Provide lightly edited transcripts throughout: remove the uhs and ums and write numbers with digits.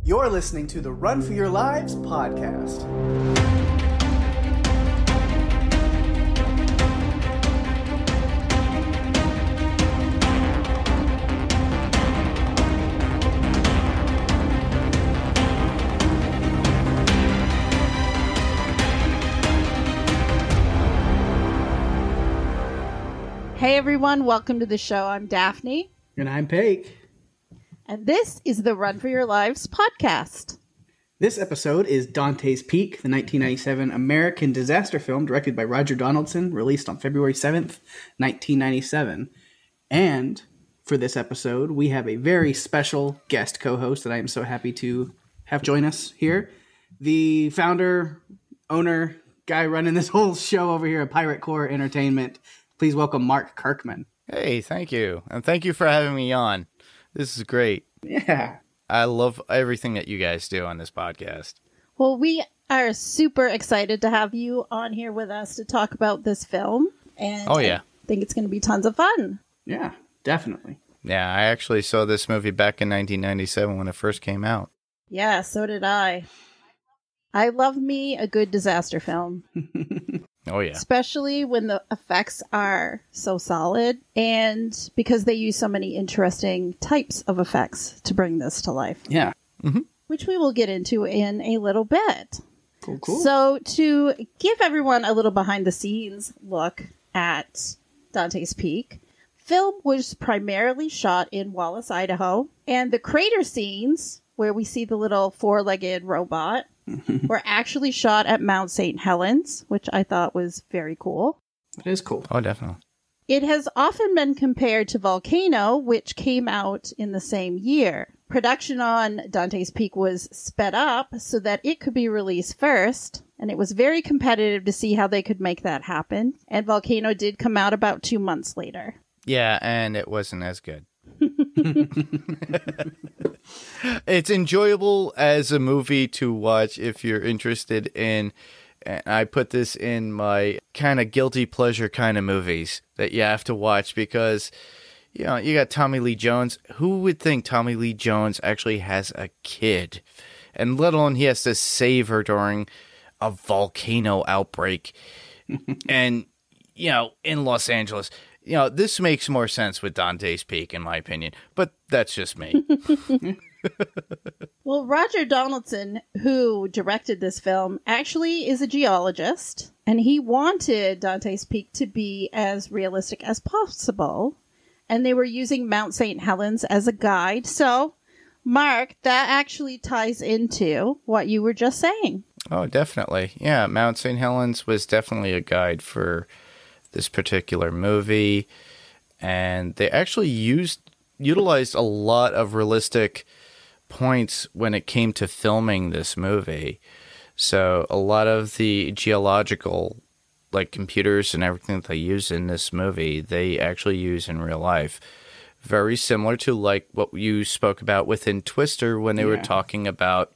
You're listening to the Run for Your Lives podcast. Hey everyone, welcome to the show. I'm Daphne. And I'm Pake. And this is the Run for Your Lives podcast. This episode is Dante's Pake, the 1997 American disaster film directed by Roger Donaldson, released on February 7th, 1997. And for this episode, we have a very special guest co-host that I am so happy to have join us here. The founder, owner, guy running this whole show over here at Pirate Core Entertainment. Please welcome Mark Kirkman. Hey, thank you. And thank you for having me on. This is great. Yeah. I love everything that you guys do on this podcast. Well, we are super excited to have you on here with us to talk about this film. And I think it's going to be tons of fun. Yeah, definitely. Yeah, I actually saw this movie back in 1997 when it first came out. Yeah, so did I. I love me a good disaster film. Oh, yeah. Especially when the effects are so solid and because they use so many interesting types of effects to bring this to life. Yeah. Mm-hmm. Which we will get into in a little bit. Cool. So to give everyone a little behind the scenes look at Dante's Peak, film was primarily shot in Wallace, Idaho, and the crater scenes where we see the little four-legged robot were actually shot at Mount St. Helens, which I thought was very cool. It is cool. Oh, definitely. It has often been compared to Volcano, which came out in the same year. Production on Dante's Peak was sped up so that it could be released first, and it was very competitive to see how they could make that happen. And Volcano did come out about 2 months later. Yeah, and it wasn't as good. It's enjoyable as a movie to watch if you're interested in, and I put this in my kind of guilty pleasure kind of movies that you have to watch because, you know, you got Tommy Lee Jones. Who would think Tommy Lee Jones actually has a kid? And let alone he has to save her during a volcano outbreak. And, you know, in Los Angeles. You know, this makes more sense with Dante's Peak, in my opinion, but that's just me. Well, Roger Donaldson, who directed this film, actually is a geologist, and he wanted Dante's Peak to be as realistic as possible, and they were using Mount St. Helens as a guide. So, Mark, that actually ties into what you were just saying. Oh, definitely. Yeah, Mount St. Helens was definitely a guide for this particular movie, and they actually utilized a lot of realistic points when it came to filming this movie. So a lot of the geological, like computers and everything that they use in this movie, they actually use in real life. Very similar to like what you spoke about within Twister when they were talking about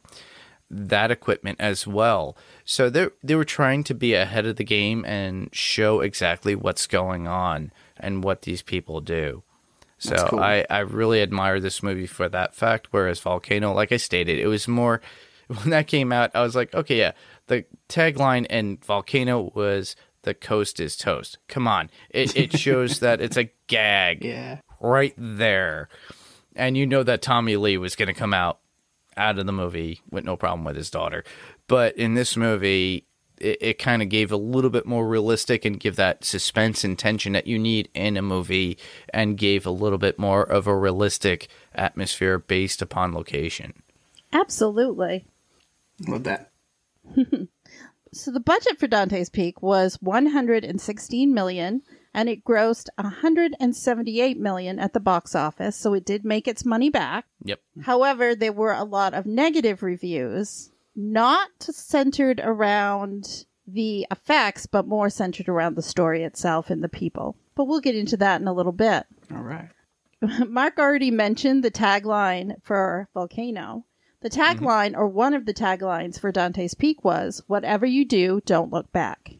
that equipment as well. So they were trying to be ahead of the game and show exactly what's going on and what these people do. So cool. I really admire this movie for that fact, whereas Volcano, like I stated, it was more, when that came out, I was like, okay, yeah, the tagline in Volcano was, "The coast is toast." Come on. It shows that it's a gag right there. And you know that Tommy Lee was going to come out of the movie with no problem with his daughter. But in this movie, it kind of gave a little bit more realistic and give that suspense and tension that you need in a movie, and gave a little bit more of a realistic atmosphere based upon location. Absolutely. Love that. So the budget for Dante's Peak was $116 million, and it grossed $178 million at the box office, so it did make its money back. Yep. However, there were a lot of negative reviews, not centered around the effects, but more centered around the story itself and the people. But we'll get into that in a little bit. All right. Mark already mentioned the tagline for Volcano. The tagline, or one of the taglines for Dante's Peak was, "Whatever you do, don't look back."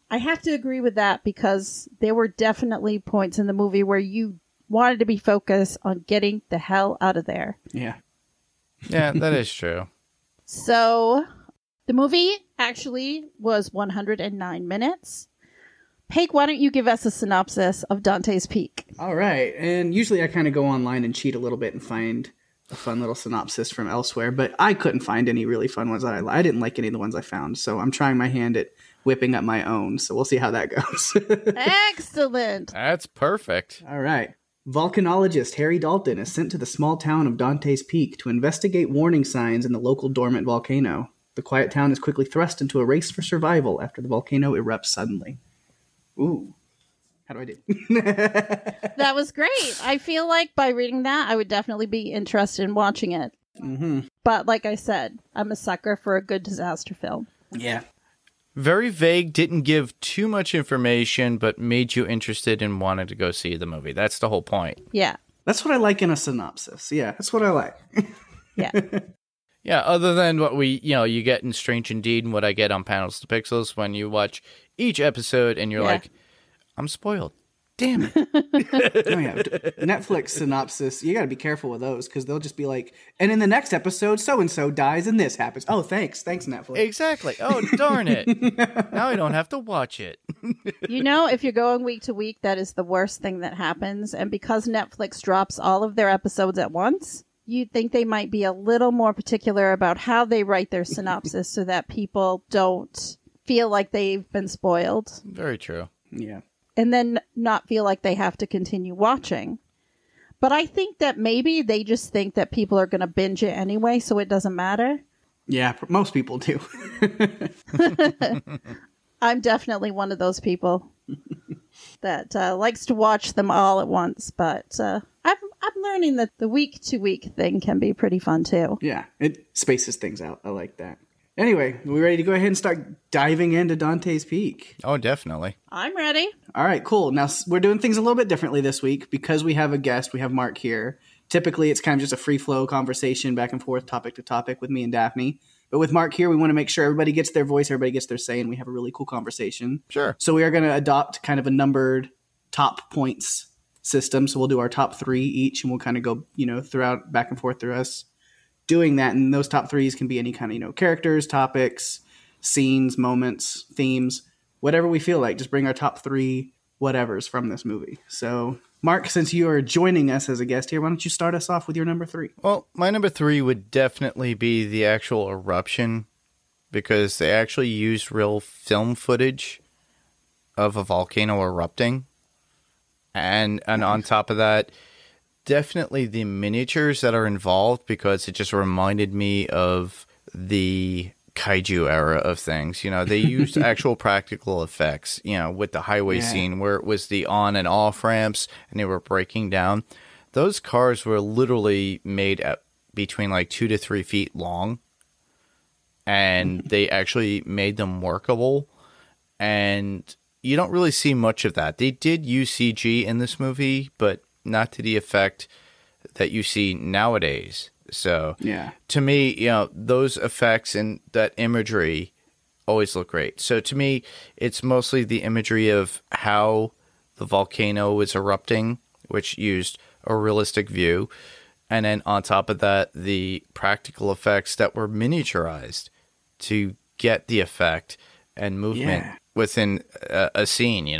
I have to agree with that because there were definitely points in the movie where you wanted to be focused on getting the hell out of there. Yeah. Yeah, that is true. So the movie actually was 109 minutes. Pake, why don't you give us a synopsis of Dante's Peak? All right. And usually I kind of go online and cheat a little bit and find a fun little synopsis from elsewhere, but I couldn't find any really fun ones that I didn't like any of the ones I found. So I'm trying my hand at whipping up my own. So we'll see how that goes. Excellent. That's perfect. All right. Volcanologist Harry Dalton is sent to the small town of Dante's Peak to investigate warning signs in the local dormant volcano. The quiet town is quickly thrust into a race for survival after the volcano erupts suddenly. Ooh. How do I do? That was great. I feel like by reading that, I would definitely be interested in watching it. Mm-hmm. But like I said, I'm a sucker for a good disaster film. Yeah. Very vague, didn't give too much information, but made you interested and wanted to go see the movie. That's the whole point. Yeah. That's what I like in a synopsis. Yeah, that's what I like. Yeah. Yeah, other than what you get in Strange Indeed and what I get on Panels to Pixels when you watch each episode and you're like, I'm spoiled. Damn it. Oh, yeah. Netflix synopsis, you got to be careful with those because they'll just be like, and in the next episode, so-and-so dies and this happens. Oh, thanks. Thanks, Netflix. Exactly. Oh, darn it. Now I don't have to watch it. If you're going week to week, that is the worst thing that happens. And because Netflix drops all of their episodes at once, you'd think they might be a little more particular about how they write their synopsis so that people don't feel like they've been spoiled. Very true. Yeah. And then not feel like they have to continue watching. But I think that maybe they just think that people are going to binge it anyway, so it doesn't matter. Yeah, most people do. I'm definitely one of those people that likes to watch them all at once. But I'm learning that the week-to-week thing can be pretty fun, too. Yeah, it spaces things out. I like that. Anyway, are we ready to go ahead and start diving into Dante's Peak? Oh, definitely. I'm ready. All right, cool. Now, we're doing things a little bit differently this week because we have a guest. We have Mark here. Typically, it's kind of just a free-flow conversation back and forth, topic to topic with me and Daphne. But with Mark here, we want to make sure everybody gets their voice, everybody gets their say, and we have a really cool conversation. Sure. So we are going to adopt kind of a numbered top points system. So we'll do our top 3 each, and we'll kind of go, throughout back and forth through us doing that. And those top 3s can be any kind of, characters, topics, scenes, moments, themes, whatever we feel like. Just bring our top 3 whatevers from this movie. So, Mark, since you are joining us as a guest here, why don't you start us off with your number 3? Well, my number 3 would definitely be the actual eruption because they actually used real film footage of a volcano erupting. And on top of that, definitely the miniatures that are involved because it just reminded me of the kaiju era of things. They used actual practical effects, with the highway scene where it was the on and off ramps and they were breaking down. Those cars were literally made at between like 2 to 3 feet long, and they actually made them workable. And you don't really see much of that. They did use CG in this movie, but not to the effect that you see nowadays. So to me, those effects and that imagery always look great. So to me, it's mostly the imagery of how the volcano was erupting, which used a realistic view. And then on top of that, the practical effects that were miniaturized to get the effect and movement within a scene.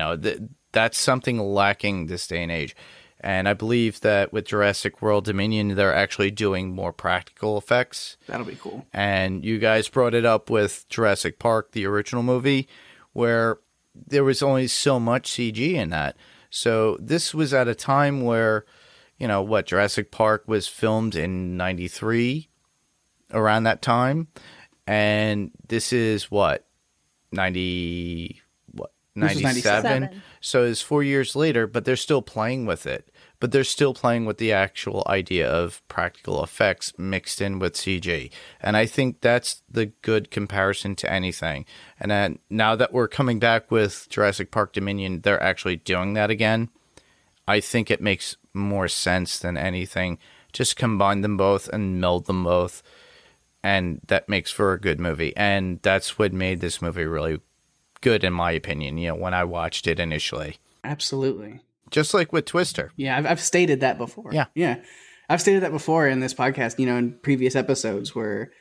That's something lacking this day and age. And I believe that with Jurassic World Dominion, they're actually doing more practical effects. That'll be cool. And you guys brought it up with Jurassic Park, the original movie, where there was only so much CG in that. So this was at a time where, Jurassic Park was filmed in 93, around that time. And this is 97? 97. So it's 4 years later, but they're still playing with it. But they're still playing with the actual idea of practical effects mixed in with CG. And I think that's the good comparison to anything. And then now that we're coming back with Jurassic Park Dominion, they're actually doing that again. I think it makes more sense than anything. Just combine them both and meld them both. And that makes for a good movie. And that's what made this movie really good, in my opinion, when I watched it initially. Absolutely. Just like with Twister. Yeah, I've stated that before. Yeah. Yeah. I've stated that before in this podcast, in previous episodes where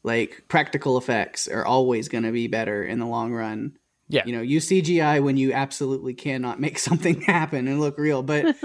like practical effects are always going to be better in the long run. Yeah. Use CGI when you absolutely cannot make something happen and look real. But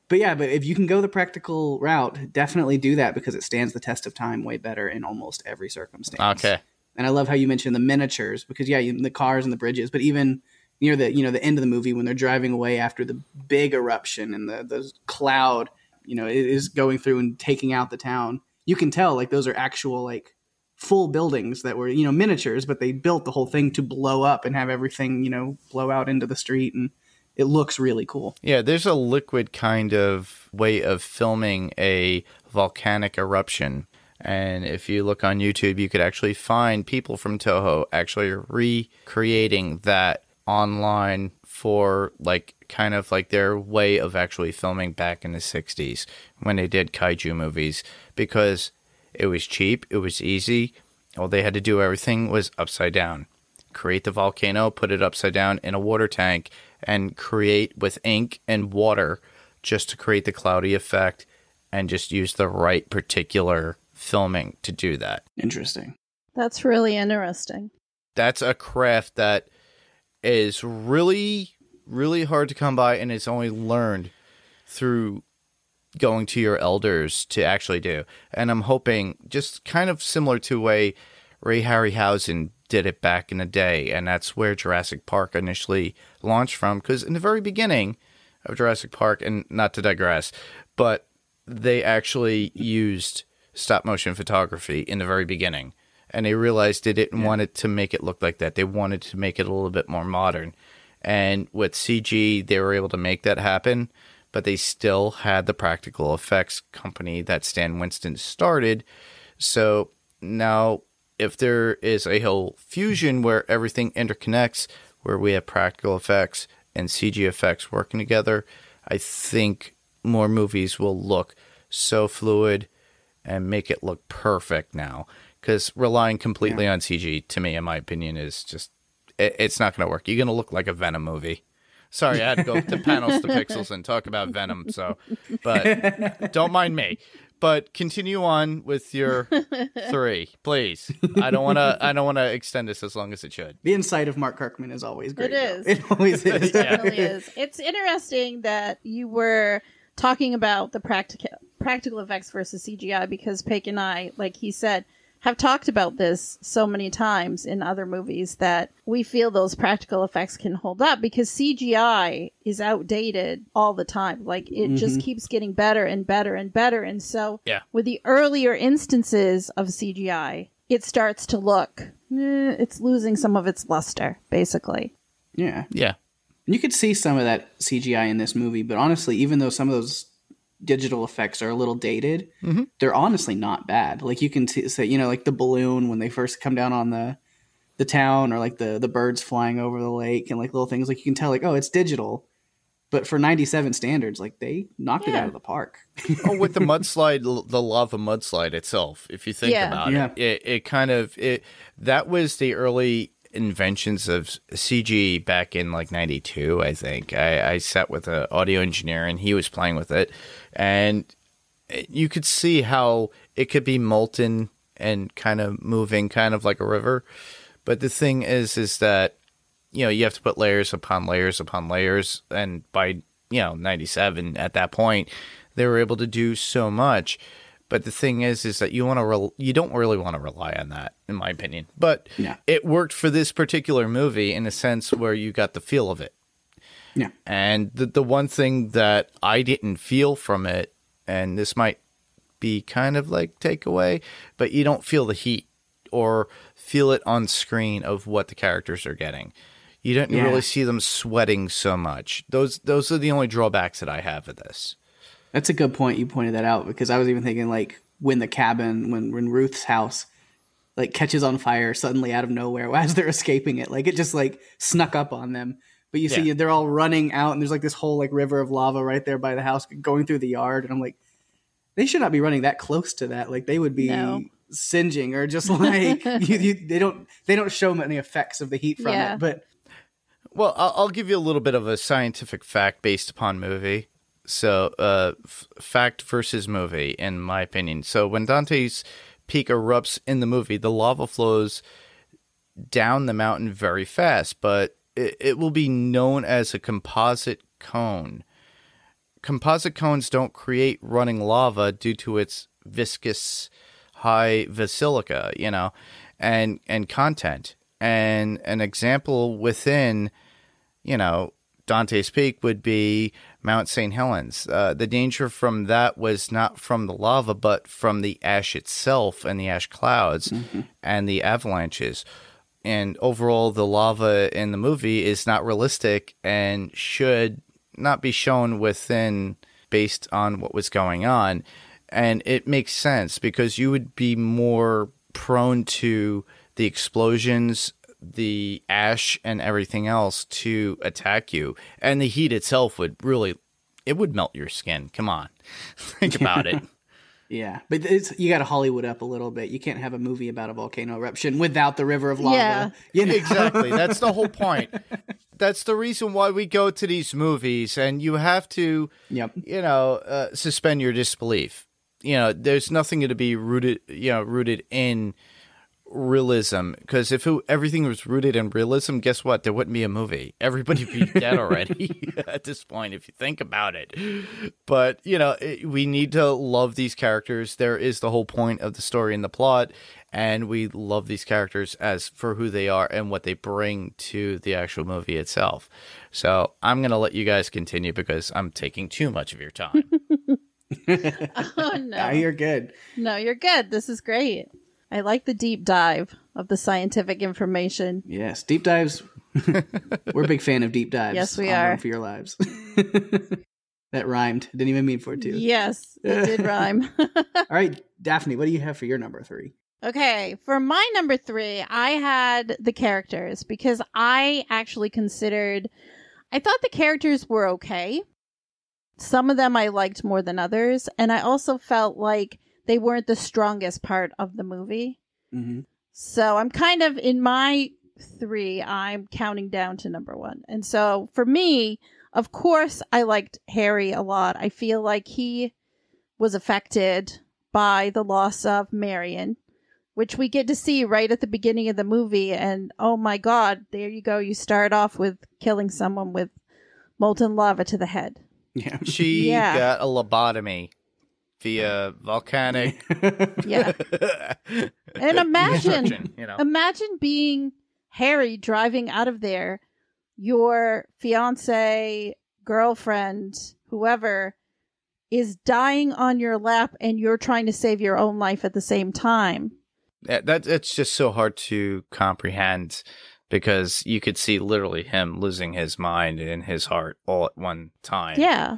but if you can go the practical route, definitely do that because it stands the test of time way better in almost every circumstance. Okay. And I love how you mentioned the miniatures because the cars and the bridges, but even near the the end of the movie when they're driving away after the big eruption and the cloud, it is going through and taking out the town. You can tell like those are actual like full buildings that were miniatures, but they built the whole thing to blow up and have everything blow out into the street, and it looks really cool. Yeah, there's a liquid kind of way of filming a volcanic eruption. And if you look on YouTube, you could actually find people from Toho actually recreating that online for like kind of like their way of actually filming back in the 60s when they did kaiju movies, because it was cheap, it was easy. All they had to do, everything was upside down. Create the volcano, put it upside down in a water tank, and create with ink and water just to create the cloudy effect, and just use the right particular filming to do that. Interesting. That's really interesting. That's a craft that is really, really hard to come by, and it's only learned through going to your elders to actually do. And I'm hoping, just kind of similar to the way Ray Harryhausen did it back in the day, and that's where Jurassic Park initially launched from, because in the very beginning of Jurassic Park, and not to digress, but they actually used stop motion photography in the very beginning, and they realized they didn't want it to make it look like that. They wanted to make it a little bit more modern, and with CG they were able to make that happen, but they still had the practical effects company that Stan Winston started. So now if there is a whole fusion where everything interconnects, where we have practical effects and CG effects working together, I think more movies will look so fluid and make it look perfect now. Because relying completely on CG, to me, in my opinion, is just, it's not going to work. You're going to look like a Venom movie. Sorry, I had to go to Panels to Pixels and talk about Venom, but don't mind me. But continue on with your 3, please. I don't want to extend this as long as it should. The insight of Mark Kirkman is always great. It is. It always is. It definitely is. It's interesting that you were talking about the practical effects versus CGI, because Pake and I, like he said, have talked about this so many times in other movies that we feel those practical effects can hold up because CGI is outdated all the time. Like it just keeps getting better and better and better. And so with the earlier instances of CGI, it starts to look, it's losing some of its luster, basically. Yeah. Yeah. And you could see some of that CGI in this movie, but honestly, even though some of those digital effects are a little dated, they're honestly not bad. Like you can say, like the balloon when they first come down on the town, or like the birds flying over the lake, and like little things, like you can tell like, oh, it's digital. But for 97 standards, like they knocked it out of the park. Oh, with the mudslide, the lava mudslide itself, if you think about it, that was the early inventions of CG back in like 92, I think. I sat with an audio engineer and he was playing with it, and you could see how it could be molten and kind of moving kind of like a river. But the thing is that, you have to put layers upon layers upon layers, and by 97 at that point they were able to do so much. But the thing is that you don't really want to rely on that, in my opinion. But it worked for this particular movie in a sense where you got the feel of it. Yeah. And the one thing that I didn't feel from it, and this might be kind of like takeaway, but you don't feel the heat or feel it on screen of what the characters are getting. You didn't really see them sweating so much. Those are the only drawbacks that I have of this. That's a good point. You pointed that out, because I was even thinking like when the cabin, when Ruth's house like catches on fire suddenly out of nowhere as they're escaping it, like it just like snuck up on them. But you see they're all running out, and there's like this whole like river of lava right there by the house going through the yard. And I'm like, they should not be running that close to that. Like they would be singeing, or just like they don't show many effects of the heat from it. But well, I'll give you a little bit of a scientific fact based upon movie. So, fact versus movie, in my opinion. So when Dante's Peak erupts in the movie, the lava flows down the mountain very fast, but it will be known as a composite cone. Composite cones don't create running lava due to its viscous high basilica, and content. And an example within, Dante's Peak would be Mount St. Helens. The danger from that was not from the lava, but from the ash itself and the ash clouds and the avalanches. And overall, the lava in the movie is not realistic and should not be shown within based on what was going on. And it makes sense because you would be more prone to the explosions, the ash, and everything else to attack you. And the heat itself would melt your skin. Come on. Think about it. Yeah, but you got to Hollywood up a little bit. You can't have a movie about a volcano eruption without the river of lava. Yeah. Exactly. That's the whole point. That's the reason why we go to these movies, and you have to, suspend your disbelief. There's nothing to be rooted in realism, because if everything was rooted in realism, guess what? There wouldn't be a movie. Everybody would be dead already at this point, if you think about it. But, we need to love these characters. There is the whole point of the story and the plot, and we love these characters as for who they are and what they bring to the actual movie itself. So I'm going to let you guys continue because I'm taking too much of your time. Oh, no. No, you're good. No, you're good. This is great. I like the deep dive of the scientific information. Yes, deep dives. We're a big fan of deep dives. Yes, we on are. Run for Your Lives. That rhymed. Didn't even mean for it to. Yes, it did rhyme. All right, Daphne, what do you have for your number 3? Okay, for my number 3, I had the characters because I actually I thought the characters were okay. Some of them I liked more than others, and I also felt like they weren't the strongest part of the movie. Mm-hmm. So I'm kind of, in my 3, I'm counting down to number 1. And so for me, of course, I liked Harry a lot. I feel like he was affected by the loss of Marion, which we get to see right at the beginning of the movie. And oh my God, there you go. You start off with killing someone with molten lava to the head. Yeah. She got a lobotomy via volcanic. Yeah. And imagine being Harry driving out of there, your fiance, girlfriend, whoever is dying on your lap, and you're trying to save your own life at the same time. That's just so hard to comprehend, because you could see literally him losing his mind and his heart all at one time. Yeah.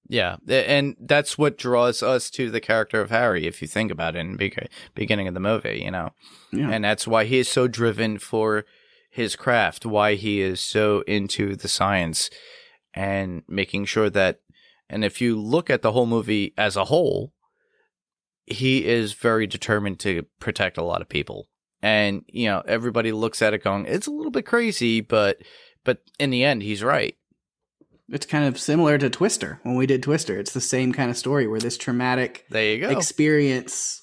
Yeah. And that's what draws us to the character of Harry, if you think about it in the beginning of the movie, Yeah. And that's why he is so driven for his craft, why he is so into the science and making sure that, and if you look at the whole movie as a whole, he is very determined to protect a lot of people. And, everybody looks at it going, it's a little bit crazy, but in the end, he's right. It's kind of similar to Twister. When we did Twister, it's the same kind of story where this traumatic experience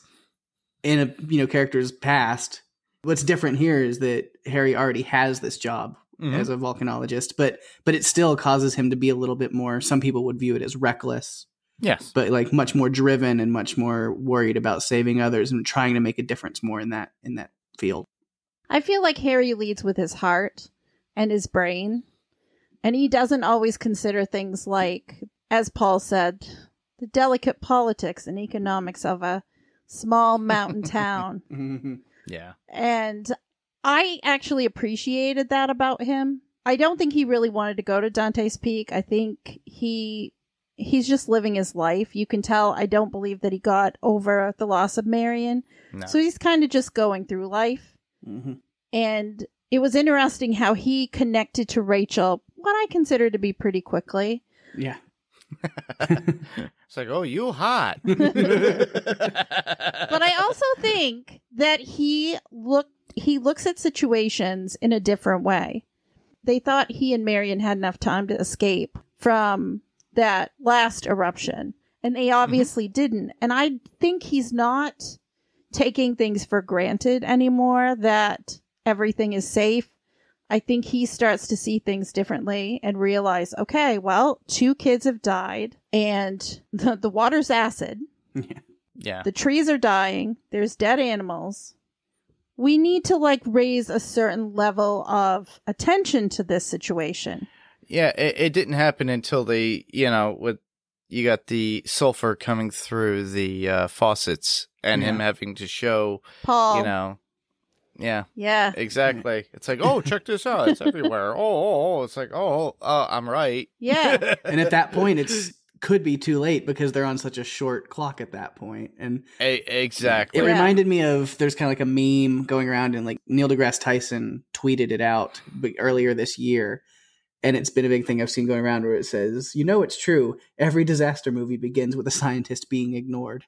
in a character's past. What's different here is that Harry already has this job as a volcanologist, but it still causes him to be a little bit more, some people would view it as reckless. Yes. But like much more driven and much more worried about saving others and trying to make a difference more in that field. I feel like Harry leads with his heart and his brain. And he doesn't always consider things like, as Paul said, the delicate politics and economics of a small mountain town. Yeah. And I actually appreciated that about him. I don't think he really wanted to go to Dante's Peak. I think he's just living his life. You can tell, I don't believe that he got over the loss of Marion. No. So he's kind of just going through life. Mm-hmm. And it was interesting how he connected to Rachel, what I consider to be pretty quickly. Yeah. It's like, oh, you hot. But I also think that he looks at situations in a different way. They thought he and Marion had enough time to escape from that last eruption. And they obviously didn't. And I think he's not taking things for granted anymore, that everything is safe. I think he starts to see things differently and realize, okay, well, 2 kids have died and the water's acid. Yeah. The trees are dying. There's dead animals. We need to like raise a certain level of attention to this situation. Yeah, it didn't happen until they, you got the sulfur coming through the faucets and him having to show, Paul. Yeah, exactly. It's like, oh, check this out. It's everywhere. Oh. It's like, I'm right. Yeah. And at that point, could be too late because they're on such a short clock at that point. And exactly. It reminded me of, there's kind of like a meme going around, and like Neil deGrasse Tyson tweeted it out earlier this year. And it's been a big thing I've seen going around where it says, it's true. Every disaster movie begins with a scientist being ignored.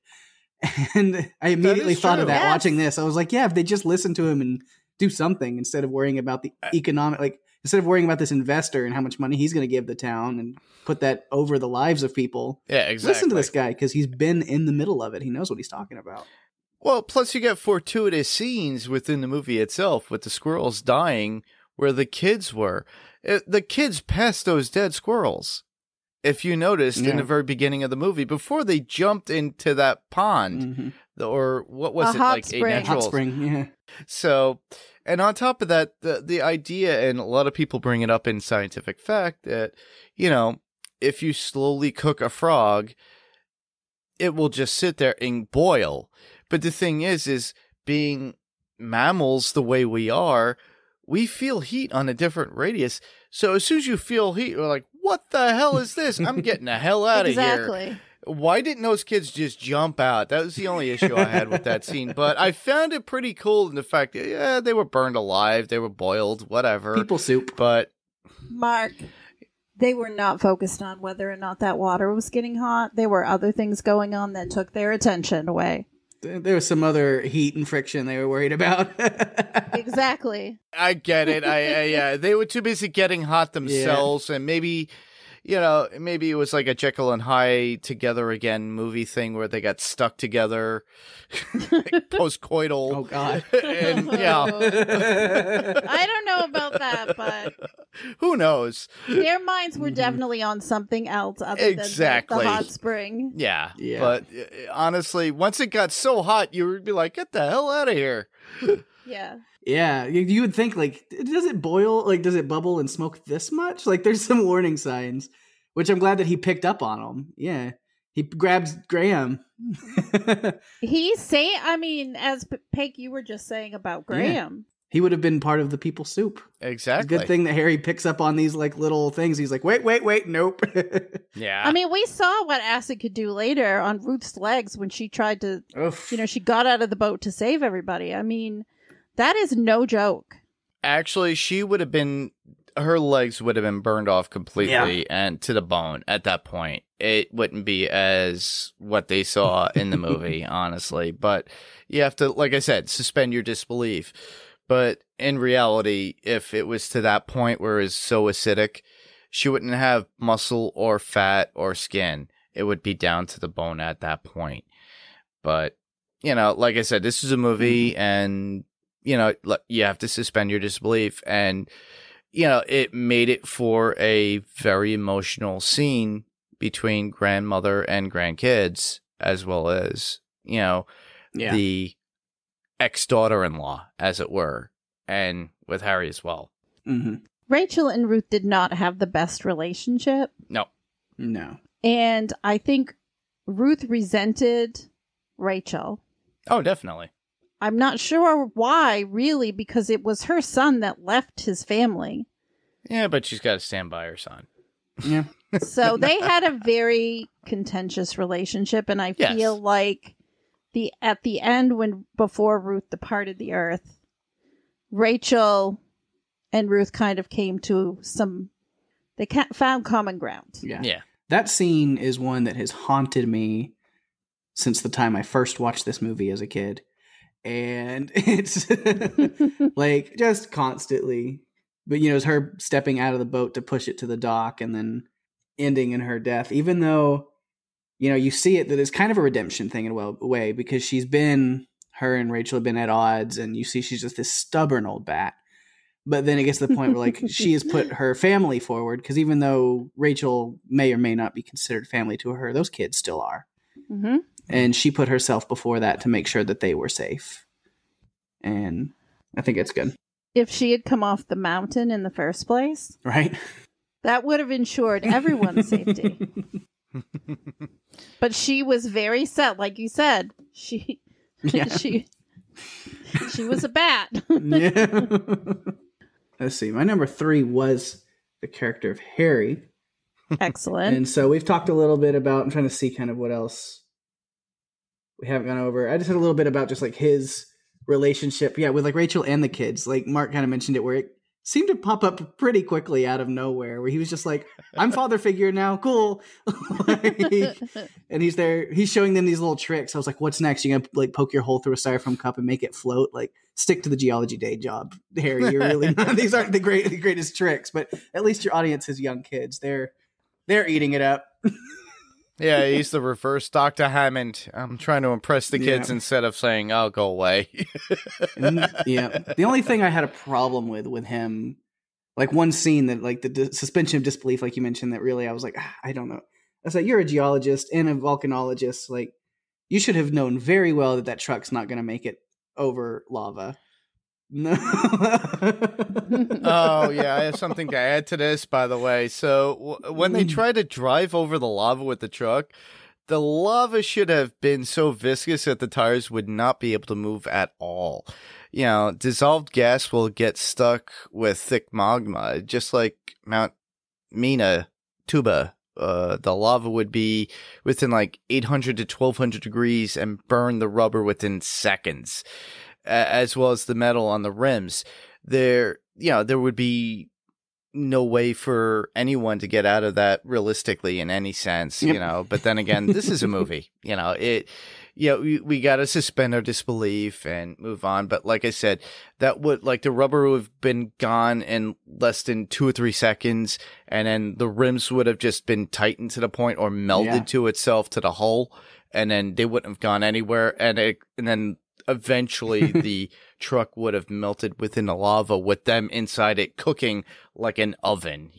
And I immediately thought of that watching this. I was like, yeah, if they just listen to him and do something instead of worrying about the instead of worrying about this investor and how much money he's going to give the town and put that over the lives of people. Yeah, exactly. Listen to this guy because he's been in the middle of it. He knows what he's talking about. Well, plus you get fortuitous scenes within the movie itself with the squirrels dying where the kids were. The kids passed those dead squirrels. If you noticed in the very beginning of the movie, before they jumped into that pond, or what was it, like spring. a natural hot spring? Yeah. So, and on top of that, the idea, and a lot of people bring it up in scientific fact, that if you slowly cook a frog, it will just sit there and boil. But the thing is being mammals the way we are, we feel heat on a different radius. So as soon as you feel heat, we're like, what the hell is this? I'm getting the hell out of here. Exactly. Why didn't those kids just jump out? That was the only issue I had with that scene. But I found it pretty cool in the fact that, they were burned alive. They were boiled, whatever. People soup. But Mark, they were not focused on whether or not that water was getting hot. There were other things going on that took their attention away. There was some other heat and friction they were worried about. Exactly. I get it. Yeah, they were too busy getting hot themselves, and maybe it was like a Jekyll and Hyde together again movie thing where they got stuck together, post-coital. Oh God! And I don't know about that, but who knows? Their minds were definitely on something else other than the hot spring. Yeah. But honestly, once it got so hot, you would be like, "Get the hell out of here!" Yeah. Yeah, you would think, like, does it boil? Like, does it bubble and smoke this much? Like, there's some warning signs, which I'm glad that he picked up on them. Yeah, he grabs Graham. As Pake, you were just saying about Graham. Yeah. He would have been part of the people soup. Exactly. Good thing that Harry picks up on these, like, little things. He's like, wait, nope. Yeah. I mean, we saw what acid could do later on Ruth's legs when she tried to, she got out of the boat to save everybody. I mean, that is no joke. Actually, her legs would have been burned off completely and to the bone at that point. It wouldn't be as what they saw in the movie, honestly. But you have to, like I said, suspend your disbelief. But in reality, if it was to that point where it's so acidic, she wouldn't have muscle or fat or skin. It would be down to the bone at that point. But, like I said, this is a movie and you have to suspend your disbelief. And, it made it for a very emotional scene between grandmother and grandkids, as well as, the ex-daughter-in-law, as it were, and with Harry as well. Mm-hmm. Rachel and Ruth did not have the best relationship. No. And I think Ruth resented Rachel. Oh, definitely. I'm not sure why, really, because it was her son that left his family. Yeah, but she's got to stand by her son. Yeah. So they had a very contentious relationship, and I feel like at the end, before Ruth departed the earth, Rachel and Ruth kind of came to they found common ground. Yeah. That scene is one that has haunted me since the time I first watched this movie as a kid. And it's like just constantly, but it's her stepping out of the boat to push it to the dock, and then ending in her death, even though, you see it that it's kind of a redemption thing in a way, because her and Rachel have been at odds, and you see she's just this stubborn old bat. But then it gets to the point where, like, she has put her family forward, because even though Rachel may or may not be considered family to her, those kids still are. Mm-hmm. And she put herself before that to make sure that they were safe. And I think it's good. If she had come off the mountain in the first place, right? That would have ensured everyone's safety. But she was very set, like you said. She was a bat. Yeah. Let's see. My number 3 was the character of Harry. Excellent. And so we've talked a little bit about, I'm trying to see kind of what else we haven't gone over. I just had a little bit about just like his relationship, with like Rachel and the kids. Like Mark kind of mentioned it, where it seemed to pop up pretty quickly out of nowhere, where he was just like, I'm father figure now, cool. And he's there, he's showing them these little tricks. I was like, what's next? You gonna like poke your hole through a styrofoam cup and make it float? Like, stick to the geology day job, Harry. You're really not, these aren't the greatest tricks, but at least your audience is young kids. They're eating it up. Yeah, he's the reverse Dr. Hammond. I'm trying to impress the kids instead of saying, "I'll go away." The only thing I had a problem with him, like one scene that, like the suspension of disbelief, like you mentioned, that really I was like, I don't know. I was like, you're a geologist and a volcanologist. Like, you should have known very well that truck's not going to make it over lava. No. Oh, yeah, I have something to add to this, by the way. So when they try to drive over the lava with the truck, the lava should have been so viscous that the tires would not be able to move at all. Dissolved gas will get stuck with thick magma, just like Mount Mina Tuba. The lava would be within like 800 to 1200 degrees and burn the rubber within seconds. As well as the metal on the rims. There would be no way for anyone to get out of that realistically in any sense, but then again, this is a movie, we got to suspend our disbelief and move on. But like I said, that would, like, the rubber would have been gone in less than 2 or 3 seconds. And then the rims would have just been tightened to the point or melded to itself to the hull. And then they wouldn't have gone anywhere. And then eventually the truck would have melted within the lava with them inside it cooking like an oven,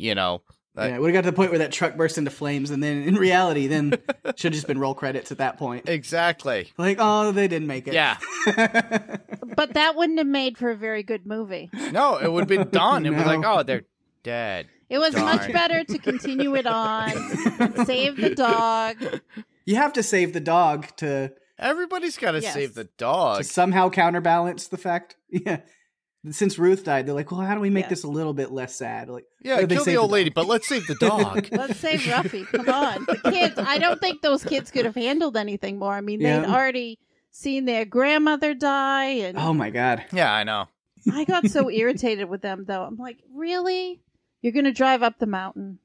it would have got to the point where that truck burst into flames, and then in reality, then should have just been roll credits at that point. Exactly. Like, oh, they didn't make it. Yeah. But that wouldn't have made for a very good movie. No, it would have been done. It was like, oh, they're dead. It was much better to continue it on and save the dog. You have to save the dog to... Everybody's got to save the dog. To somehow counterbalance the fact. Yeah. Since Ruth died, they're like, well, how do we make this a little bit less sad? Like, kill the old lady, but let's save the dog. Let's save Ruffy. Come on. The kids, I don't think those kids could have handled anything more. I mean, they'd already seen their grandmother die. And oh, my God. Yeah, I know. I got so irritated with them, though. I'm like, really? You're going to drive up the mountain?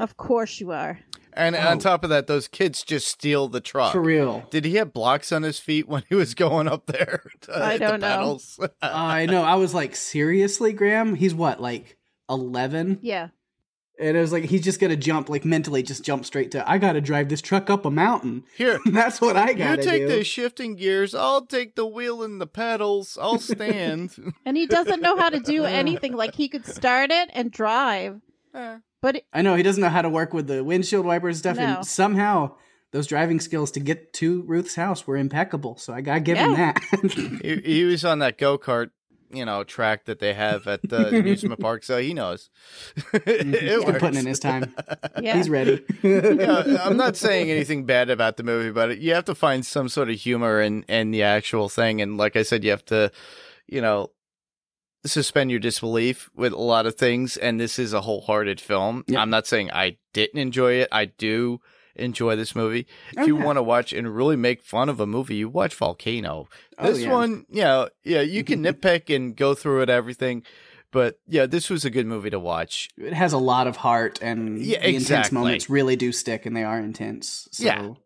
Of course you are. And on top of that, those kids just steal the truck. For real. Did he have blocks on his feet when he was going up there to I hit don't the pedals? know. I know. I was like, seriously, Graham? He's what, like 11? Yeah. And it was like, he's just going to jump, like mentally just jump straight to, I got to drive this truck up a mountain. Here. That's what I got to do. You take the shifting gears. I'll take the wheel and the pedals. I'll stand. And he doesn't know how to do anything. Like, he could start it and drive. But I know he doesn't know how to work with the windshield wipers and stuff, and somehow those driving skills to get to Ruth's house were impeccable. So I gotta give him that. he was on that go-kart, track that they have at the amusement park, so he knows. He's been putting in his time. Yeah. He's ready. I'm not saying anything bad about the movie, but you have to find some sort of humor in the actual thing, and like I said, you have to, suspend your disbelief with a lot of things, and this is a wholehearted film. Yep. I'm not saying I didn't enjoy it. I do enjoy this movie. If you want to watch and really make fun of a movie, you watch Volcano. This one, you can nitpick and go through it, everything, but this was a good movie to watch. It has a lot of heart, and the intense moments really do stick, and they are intense. So,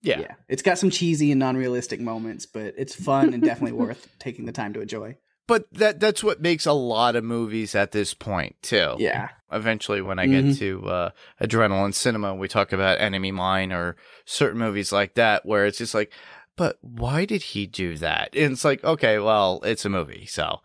yeah. It's got some cheesy and non-realistic moments, but it's fun and definitely worth taking the time to enjoy. But that's what makes a lot of movies at this point, too. Yeah. Eventually, when I get to Adrenaline Cinema, we talk about Enemy Mine or certain movies like that, where it's just like, but why did he do that? And it's like, okay, well, it's a movie, so.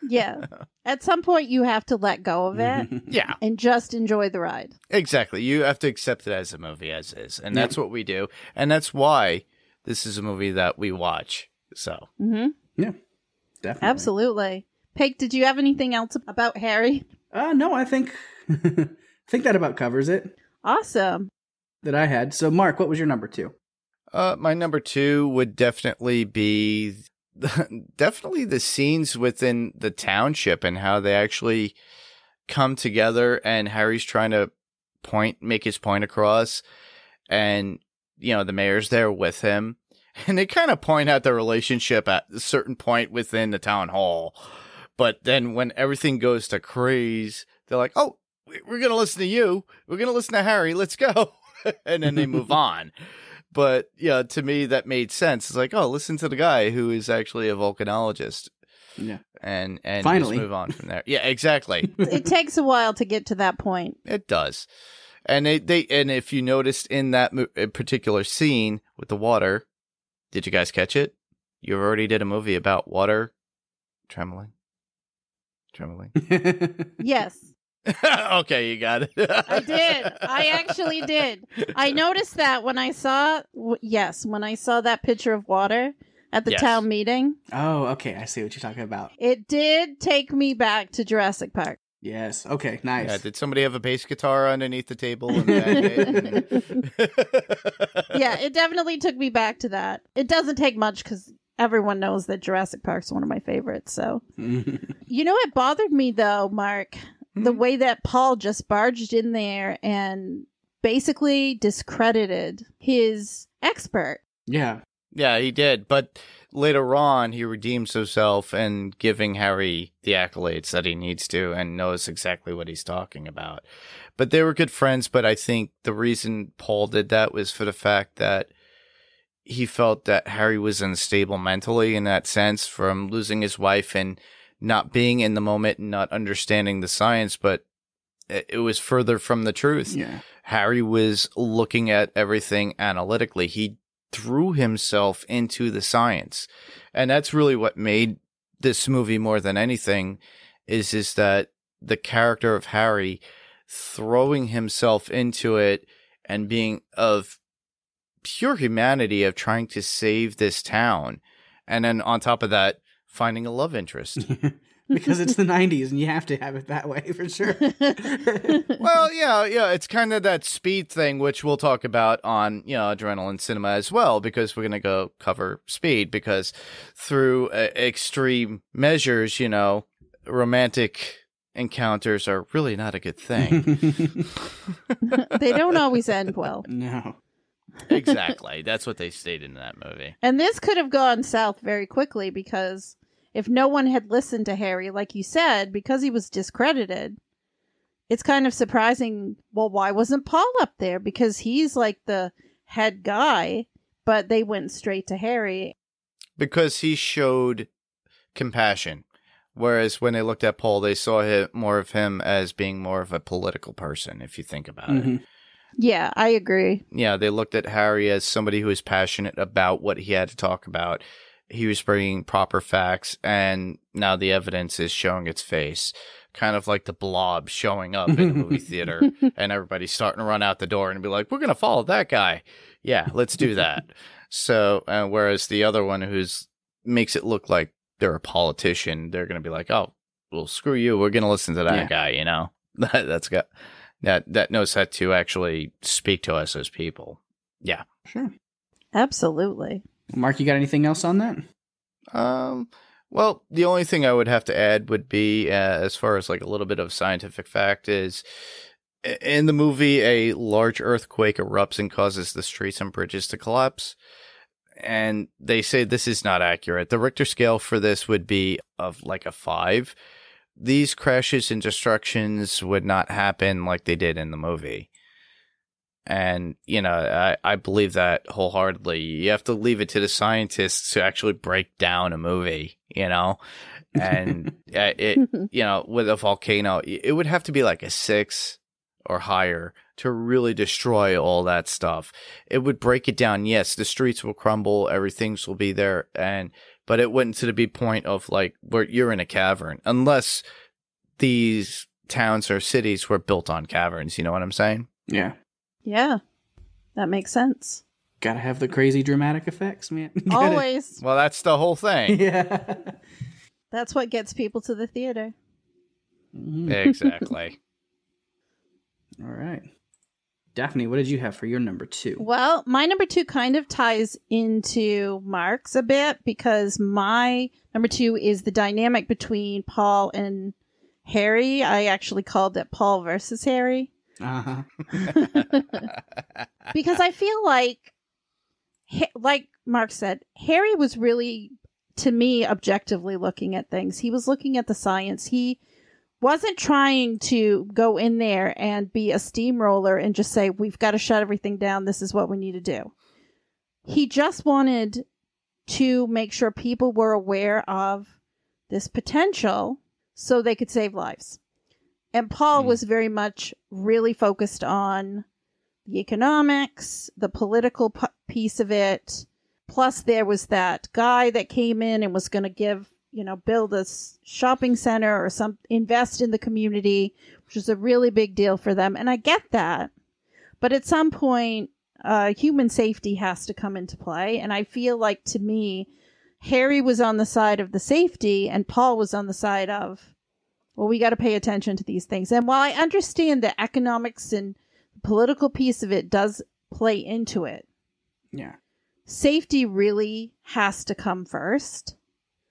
Yeah. At some point, you have to let go of it. Yeah. And just enjoy the ride. Exactly. You have to accept it as a movie as is. And that's what we do. And that's why this is a movie that we watch. So. Mm-hmm. Yeah. Definitely. Absolutely. Pake, did you have anything else about Harry? No, I think that about covers it. Awesome. That I had. So, Mark, what was your number 2? My number 2 would definitely be the scenes within the township and how they actually come together, and Harry's trying to make his point across, and the mayor's there with him, and they kind of point out the relationship at a certain point within the town hall. But then when everything goes to craze, they're like, oh, we're going to listen to you. We're going to listen to Harry. Let's go. And then they move on. But, to me, that made sense. It's like, oh, listen to the guy who is actually a volcanologist. Yeah. And finally just move on from there. Yeah, exactly. It takes a while to get to that point. It does. And and if you noticed in that particular scene with the water, did you guys catch it? You already did a movie about water trembling. Yes. Okay, you got it. I did. I actually did. I noticed that when I saw that picture of water at the town meeting. Oh, okay. I see what you're talking about. It did take me back to Jurassic Park. Yes. Okay, nice. Yeah, did somebody have a bass guitar underneath the table? And Yeah, it definitely took me back to that. It doesn't take much because everyone knows that Jurassic Park's one of my favorites. So, it bothered me though, Mark, the way that Paul just barged in there and basically discredited his expert. Yeah. Yeah, he did. But later on, he redeems himself and giving Harry the accolades that he needs to and knows exactly what he's talking about. But they were good friends. But I think the reason Paul did that was for the fact that he felt that Harry was unstable mentally in that sense from losing his wife and not being in the moment and not understanding the science. But it was further from the truth. Yeah. Harry was looking at everything analytically. He threw himself into the science. And that's really what made this movie more than anything is that the character of Harry throwing himself into it and being of pure humanity of trying to save this town. And then on top of that, finding a love interest. Because it's the 90s and you have to have it that way for sure. Well, yeah, it's kind of that speed thing, which we'll talk about on, Adrenaline Cinema as well, because we're going to go cover speed, because through extreme measures, romantic encounters are really not a good thing. They don't always end well. No. Exactly. That's what they stated in that movie. And this could have gone south very quickly because if no one had listened to Harry, like you said, because he was discredited, it's kind of surprising. Well, why wasn't Paul up there? Because he's like the head guy, but they went straight to Harry. Because he showed compassion. Whereas when they looked at Paul, they saw more of him as being more of a political person, if you think about it. Yeah, I agree. Yeah, they looked at Harry as somebody who was passionate about what he had to talk about. He was bringing proper facts, and now the evidence is showing its face. Kind of like the Blob showing up in a movie theater, and everybody's starting to run out the door and be like, we're going to follow that guy. Yeah, let's do that. So, whereas the other one makes it look like they're a politician, they're going to be like, oh, well, screw you. We're going to listen to that guy, that knows how to actually speak to us as people. Yeah. Sure. Absolutely. Mark, you got anything else on that? Well, the only thing I would have to add would be, as far as like a little bit of scientific fact, is in the movie, a large earthquake erupts and causes the streets and bridges to collapse. And they say this is not accurate. The Richter scale for this would be of like a 5. These crashes and destructions would not happen like they did in the movie. And, I believe that wholeheartedly. You have to leave it to the scientists to actually break down a movie, And with a volcano, it would have to be like a 6 or higher to really destroy all that stuff. It would break it down. Yes, the streets will crumble, everything will be there, but it wouldn't to the be point of like where you're in a cavern, unless these towns or cities were built on caverns. You know what I'm saying? Yeah. Yeah, that makes sense. Gotta have the crazy dramatic effects, man. Always. Well, that's the whole thing. Yeah. That's what gets people to the theater. Exactly. All right. Daphne, what did you have for your number 2? Well, my number 2 kind of ties into Mark's a bit, because my number 2 is the dynamic between Paul and Harry. I actually called it Paul versus Harry. Uh-huh. Because I feel like Mark said, Harry was really, to me, objectively looking at things. He was looking at the science. He wasn't trying to go in there and be a steamroller and just say, we've got to shut everything down. This is what we need to do. He just wanted to make sure people were aware of this potential so they could save lives. And Paul was very much really focused on the economics, the political piece of it. Plus, there was that guy that came in and was going to build a shopping center or invest in the community, which is a really big deal for them. And I get that. But at some point, human safety has to come into play. And I feel like, to me, Harry was on the side of the safety and Paul was on the side of, well, we got to pay attention to these things. And while I understand the economics and political piece of it does play into it, yeah, safety really has to come first.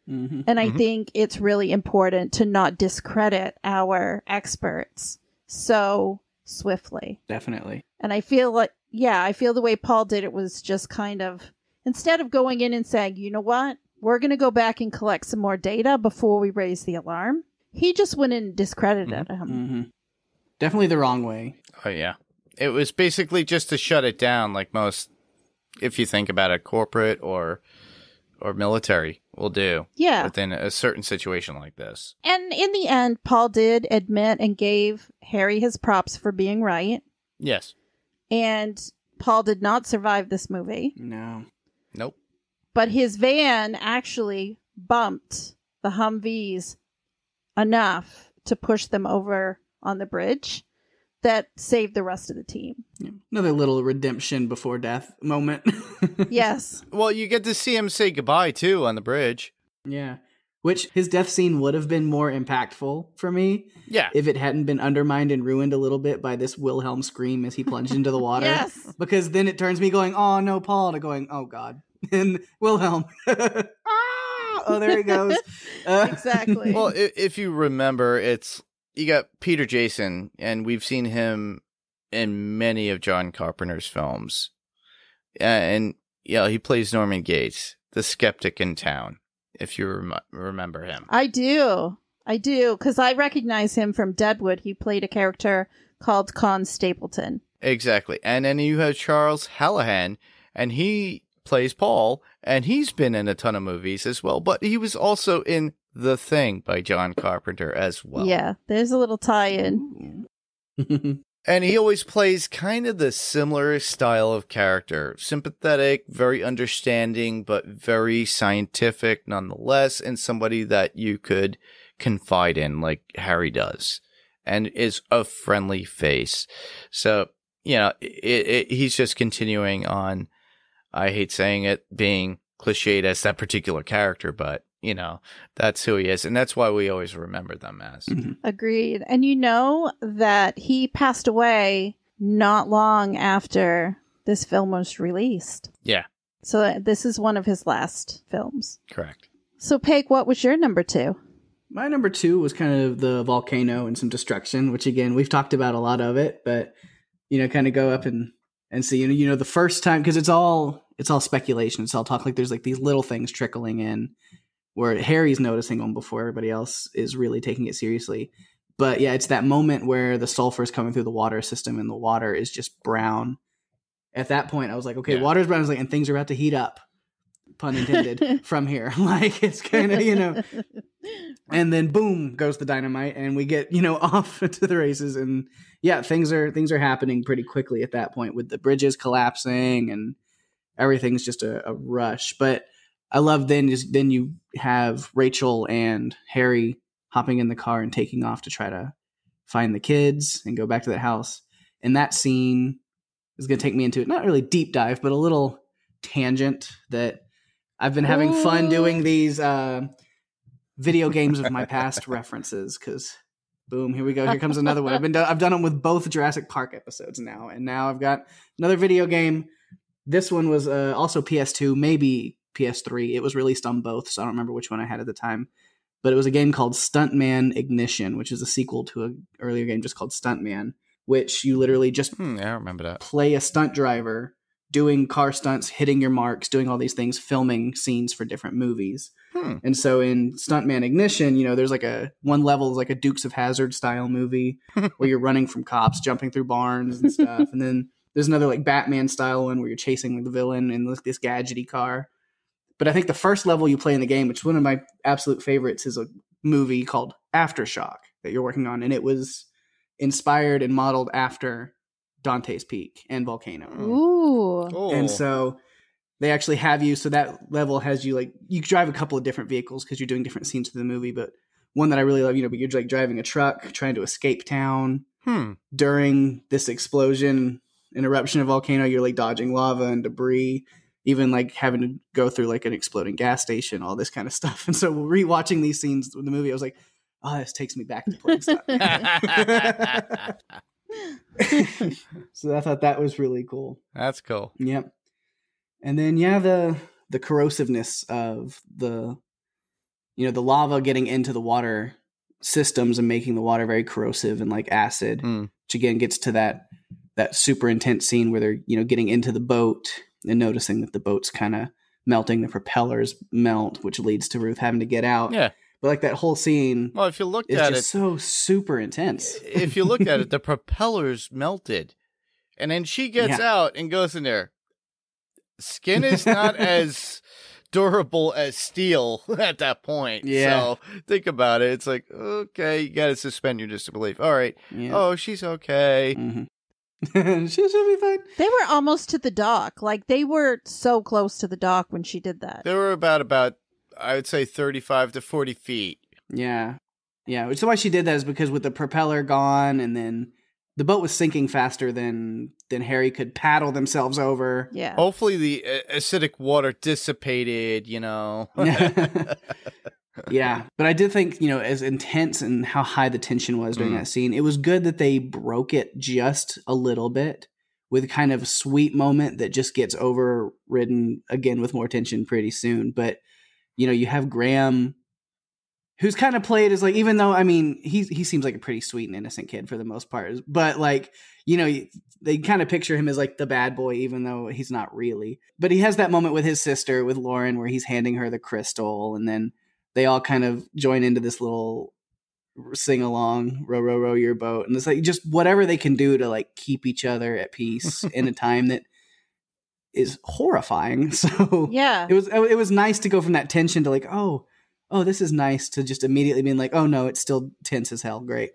Mm-hmm. And I think it's really important to not discredit our experts so swiftly. Definitely. And I feel the way Paul did it was just kind of, instead of going in and saying, you know what, we're going to go back and collect some more data before we raise the alarm. He just went in and discredited him. Mm-hmm. Definitely the wrong way. Oh, yeah. It was basically just to shut it down, like most, if you think about it, corporate or military will do. Yeah. Within a certain situation like this. And in the end, Paul did admit and gave Harry his props for being right. Yes. And Paul did not survive this movie. No. Nope. But his van actually bumped the Humvees enough to push them over on the bridge that saved the rest of the team. Yeah. Another little redemption before death moment. Yes. Well, you get to see him say goodbye, too, on the bridge. Yeah. Which his death scene would have been more impactful for me. Yeah. If it hadn't been undermined and ruined a little bit by this Wilhelm scream as he plunged into the water. Yes. Because then it turns me going, oh no, Paul, to going, oh God. And Wilhelm. Oh, there he goes. Exactly. Well, if you remember, you got Peter Jason, and we've seen him in many of John Carpenter's films. And he plays Norman Gates, the skeptic in town, if you remember him. I do, because I recognize him from Deadwood. He played a character called Con Stapleton. Exactly. And then you have Charles Hallahan, and he plays Paul, and he's been in a ton of movies as well, but he was also in The Thing by John Carpenter as well. Yeah, there's a little tie-in. And he always plays kind of the similar style of character. Sympathetic, very understanding, but very scientific nonetheless, and somebody that you could confide in like Harry does, and is a friendly face. So, he's just continuing on, I hate saying it, being cliched as that particular character, but that's who he is. And that's why we always remember them as. Mm-hmm. Agreed. And you know that he passed away not long after this film was released. Yeah. So this is one of his last films. Correct. So, Pake, what was your number 2? My number 2 was kind of the volcano and some destruction, which again, we've talked about a lot of it, but, kind of go up and see, the first time, because it's all speculation. It's all talk, like there's like these little things trickling in where Harry's noticing them before everybody else is really taking it seriously. But yeah, it's that moment where the sulfur is coming through the water system and the water is just brown. At that point, I was like, okay, water's brown. I was like, and things are about to heat up, pun intended, from here. Like, it's kind of, and then boom goes the dynamite, and we get, off to the races. And yeah, things are happening pretty quickly at that point with the bridges collapsing and everything's just a rush. But I love then you have Rachel and Harry hopping in the car and taking off to try to find the kids and go back to that house. And that scene is going to take me into not really deep dive, but a little tangent that I've been having fun doing these video games of my past references. Because boom, here we go. Here comes another one. I've done them with both Jurassic Park episodes now, and now I've got another video game. This one was also PS2, maybe PS3. It was released on both, so I don't remember which one I had at the time. But it was a game called Stuntman Ignition, which is a sequel to an earlier game just called Stuntman, which you literally just I remember that. Play a stunt driver doing car stunts, hitting your marks, doing all these things, filming scenes for different movies. And so in Stuntman Ignition, there's like one level is like a Dukes of Hazzard style movie where you're running from cops, jumping through barns and stuff. And then there's another like Batman style one where you're chasing the villain in this gadgety car. But I think the first level you play in the game, which is one of my absolute favorites, is a movie called Aftershock that you're working on. And it was inspired and modeled after Dante's Peak and Volcano. Ooh. And so they actually have you. So that level has you like, you drive a couple of different vehicles because you're doing different scenes of the movie. But one that I really love, but you're like driving a truck, trying to escape town during this explosion and eruption of volcano. You're like dodging lava and debris. Even like having to go through like an exploding gas station, all this kind of stuff. And so rewatching these scenes in the movie, I was like, oh, this takes me back to playing stuff. So I thought that was really cool. That's cool. Yep. And then, the corrosiveness of the lava getting into the water systems and making the water very corrosive and like acid, which again gets to that super intense scene where they're, getting into the boat and noticing that the boat's kind of melting, the propellers melt, which leads to Ruth having to get out. Yeah. But like that whole scene if you looked is at just so super intense. If you look at it, the propellers melted. And then she gets out and goes in there. Skin is not as durable as steel at that point. Yeah. So think about it. It's like, okay, you got to suspend your disbelief. All right. Yeah. Oh, she's okay. Mm-hmm. She'll be fine. They were almost to the dock. Like, they were so close to the dock when she did that. They were about I would say 35 to 40 feet. Yeah. Yeah. So why she did that is because with the propeller gone and then the boat was sinking faster than Harry could paddle themselves over. Yeah. Hopefully the acidic water dissipated, Yeah. But I did think, as intense and how high the tension was during that scene, it was good that they broke it just a little bit with kind of a sweet moment that just gets overridden again with more tension pretty soon. But, you have Graham, who's kind of played as like, even though, I mean, he seems like a pretty sweet and innocent kid for the most part, but like, they kind of picture him as like the bad boy, even though he's not really. But he has that moment with his sister, with Lauren, where he's handing her the crystal, and then they all kind of join into this little sing along, row, row, row your boat. And it's like just whatever they can do to like keep each other at peace in a time that is horrifying. So yeah, it was nice to go from that tension to like, oh, this is nice, to just immediately being like, oh no, it's still tense as hell. Great.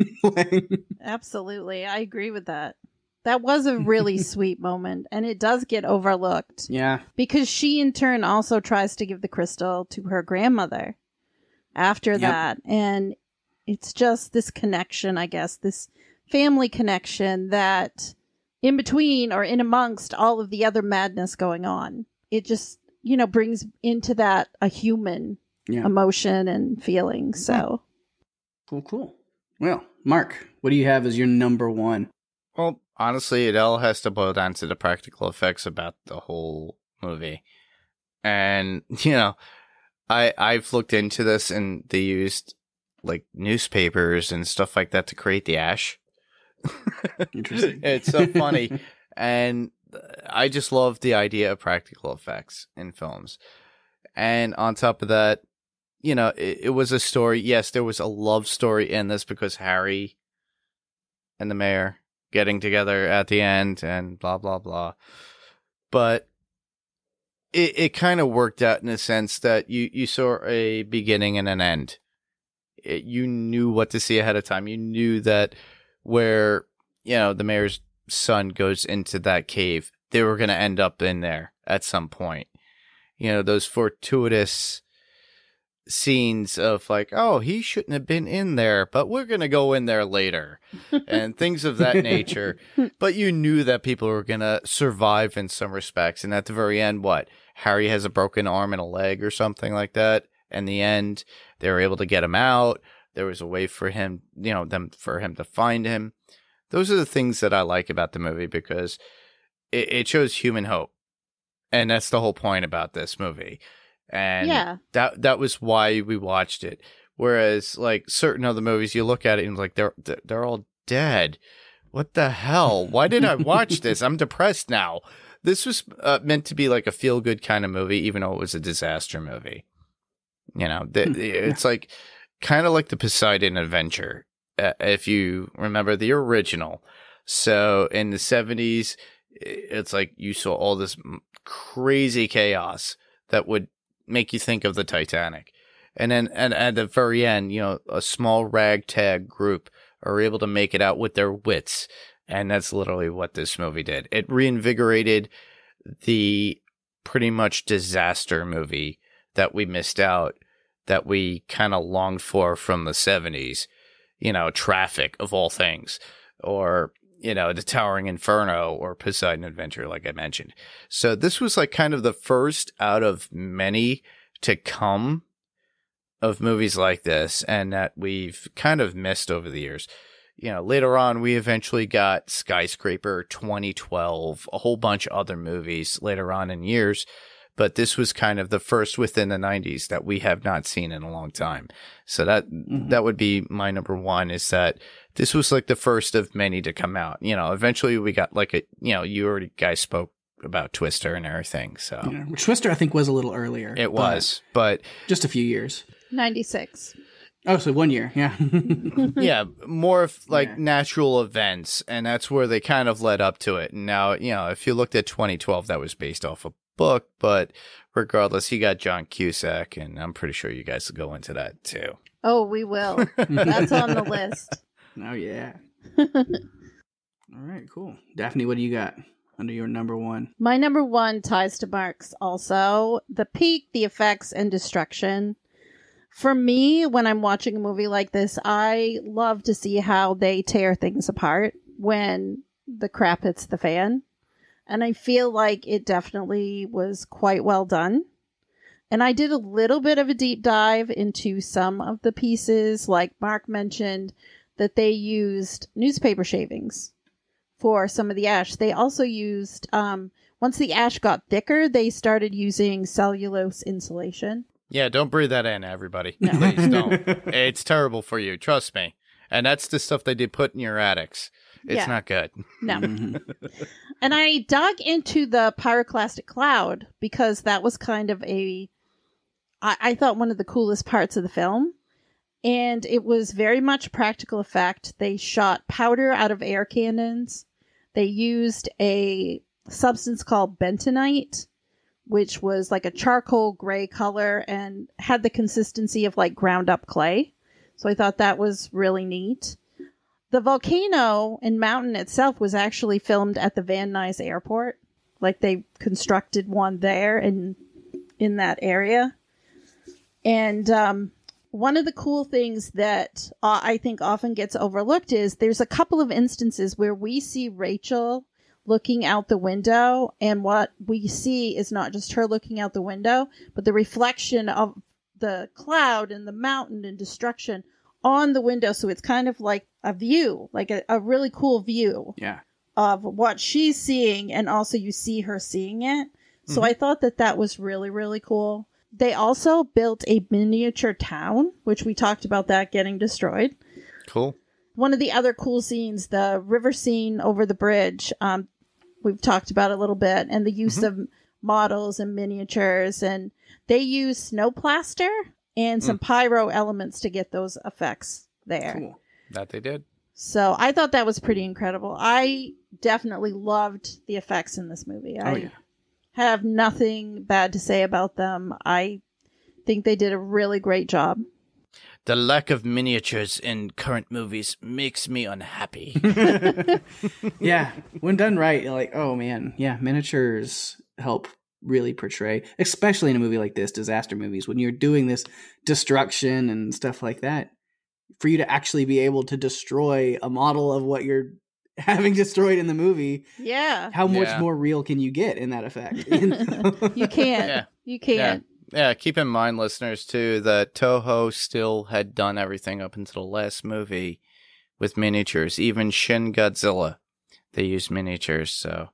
Absolutely. I agree with that. That was a really sweet moment, and it does get overlooked. Yeah. Because she in turn also tries to give the crystal to her grandmother after that. And it's just this connection, I guess, this family connection that in between or in amongst all of the other madness going on, it just, brings into that a human emotion and feeling. So cool. Well, Mark, what do you have as your number one? Well, honestly, it all has to boil down to the practical effects about the whole movie. And, I've looked into this, and they used like newspapers and stuff like that to create the ash. Interesting. It's so funny. And I just love the idea of practical effects in films. And on top of that, it was a story. Yes, there was a love story in this because Harry and the mayor getting together at the end and blah, blah, blah. But it kind of worked out in a sense that you saw a beginning and an end. You knew what to see ahead of time. You knew that where, the mayor's son goes into that cave, they were going to end up in there at some point. Those fortuitous scenes of like, oh, he shouldn't have been in there, but we're going to go in there later and things of that nature. But you knew that people were going to survive in some respects. And at the very end, what? Harry has a broken arm and a leg or something like that. In the end, they were able to get him out. There was a way for him, for him to find him. Those are the things that I like about the movie because it shows human hope. And that's the whole point about this movie. And that was why we watched it. Whereas, like, certain other movies, you look at it and like, they're all dead. What the hell? Why did I watch this? I'm depressed now. This was meant to be like a feel-good kind of movie, even though it was a disaster movie. It's like kind of like the Poseidon Adventure, if you remember the original. So in the 70s, it's like you saw all this crazy chaos that would make you think of the Titanic. And then at the very end, a small ragtag group are able to make it out with their wits. And that's literally what this movie did. It reinvigorated the pretty much disaster movie that we missed out, that we kind of longed for from the 70s. Traffic of all things, or the Towering Inferno or Poseidon Adventure, like I mentioned. So this was like kind of the first out of many to come of movies like this, and that we've kind of missed over the years. Later on, we eventually got Skyscraper, 2012, a whole bunch of other movies later on in years. But this was kind of the first within the 90s that we have not seen in a long time. So that would be my number one, is that this was like the first of many to come out. Eventually we got like you already guys spoke about Twister and everything. So Twister, I think, was a little earlier. It was, but just a few years. 96. Oh, so 1 year. Yeah. Yeah. More of like natural events. And that's where they kind of led up to it. And now, if you looked at 2012, that was based off a book, but regardless, you got John Cusack, and I'm pretty sure you guys will go into that too. Oh, we will. That's on the list. Oh, yeah. All right, cool. Daphne, what do you got under your number one? My number one ties to Mark's also. The peak, the effects, and destruction. For me, when I'm watching a movie like this, I love to see how they tear things apart when the crap hits the fan. And I feel like it definitely was quite well done. And I did a little bit of a deep dive into some of the pieces. Like Mark mentioned that they used newspaper shavings for some of the ash. They also used, once the ash got thicker, they started using cellulose insulation. Yeah, don't breathe that in, everybody. No. Please don't. It's terrible for you. Trust me. And that's the stuff they did put in your attics. It's not good. No. And I dug into the pyroclastic cloud because that was kind of I thought one of the coolest parts of the film. And it was very much practical effect. They shot powder out of air cannons. They used a substance called bentonite, which was like a charcoal gray color and had the consistency of like ground up clay. So I thought that was really neat. The volcano and mountain itself was actually filmed at the Van Nuys airport. Like they constructed one there in that area. And one of the cool things that I think often gets overlooked is there's a couple of instances where we see Rachel looking out the window, and what we see is not just her looking out the window, but the reflection of the cloud and the mountain and destruction on the window. So it's kind of like a view, like a really cool view of what she's seeing, and also you see her seeing it. So I thought that was really, really cool. They also built a miniature town, which we talked about that getting destroyed. Cool. One of the other cool scenes, the river scene over the bridge, we've talked about a little bit, and the use of models and miniatures, and they use snow plaster and some pyro elements to get those effects there. Cool. That they did. So I thought that was pretty incredible. I definitely loved the effects in this movie. I have nothing bad to say about them. I think they did a really great job. The lack of miniatures in current movies makes me unhappy. Yeah, when done right, you're like, oh man, yeah, miniatures help really portray, especially in a movie like this, disaster movies, when you're doing this destruction and stuff like that, for you to actually be able to destroy a model of what you're having destroyed in the movie. Yeah. How much more real can you get in that effect? You know? You can't. Yeah. You can't. Yeah, keep in mind, listeners, too, that Toho still had done everything up until the last movie with miniatures. Even Shin Godzilla, they used miniatures. So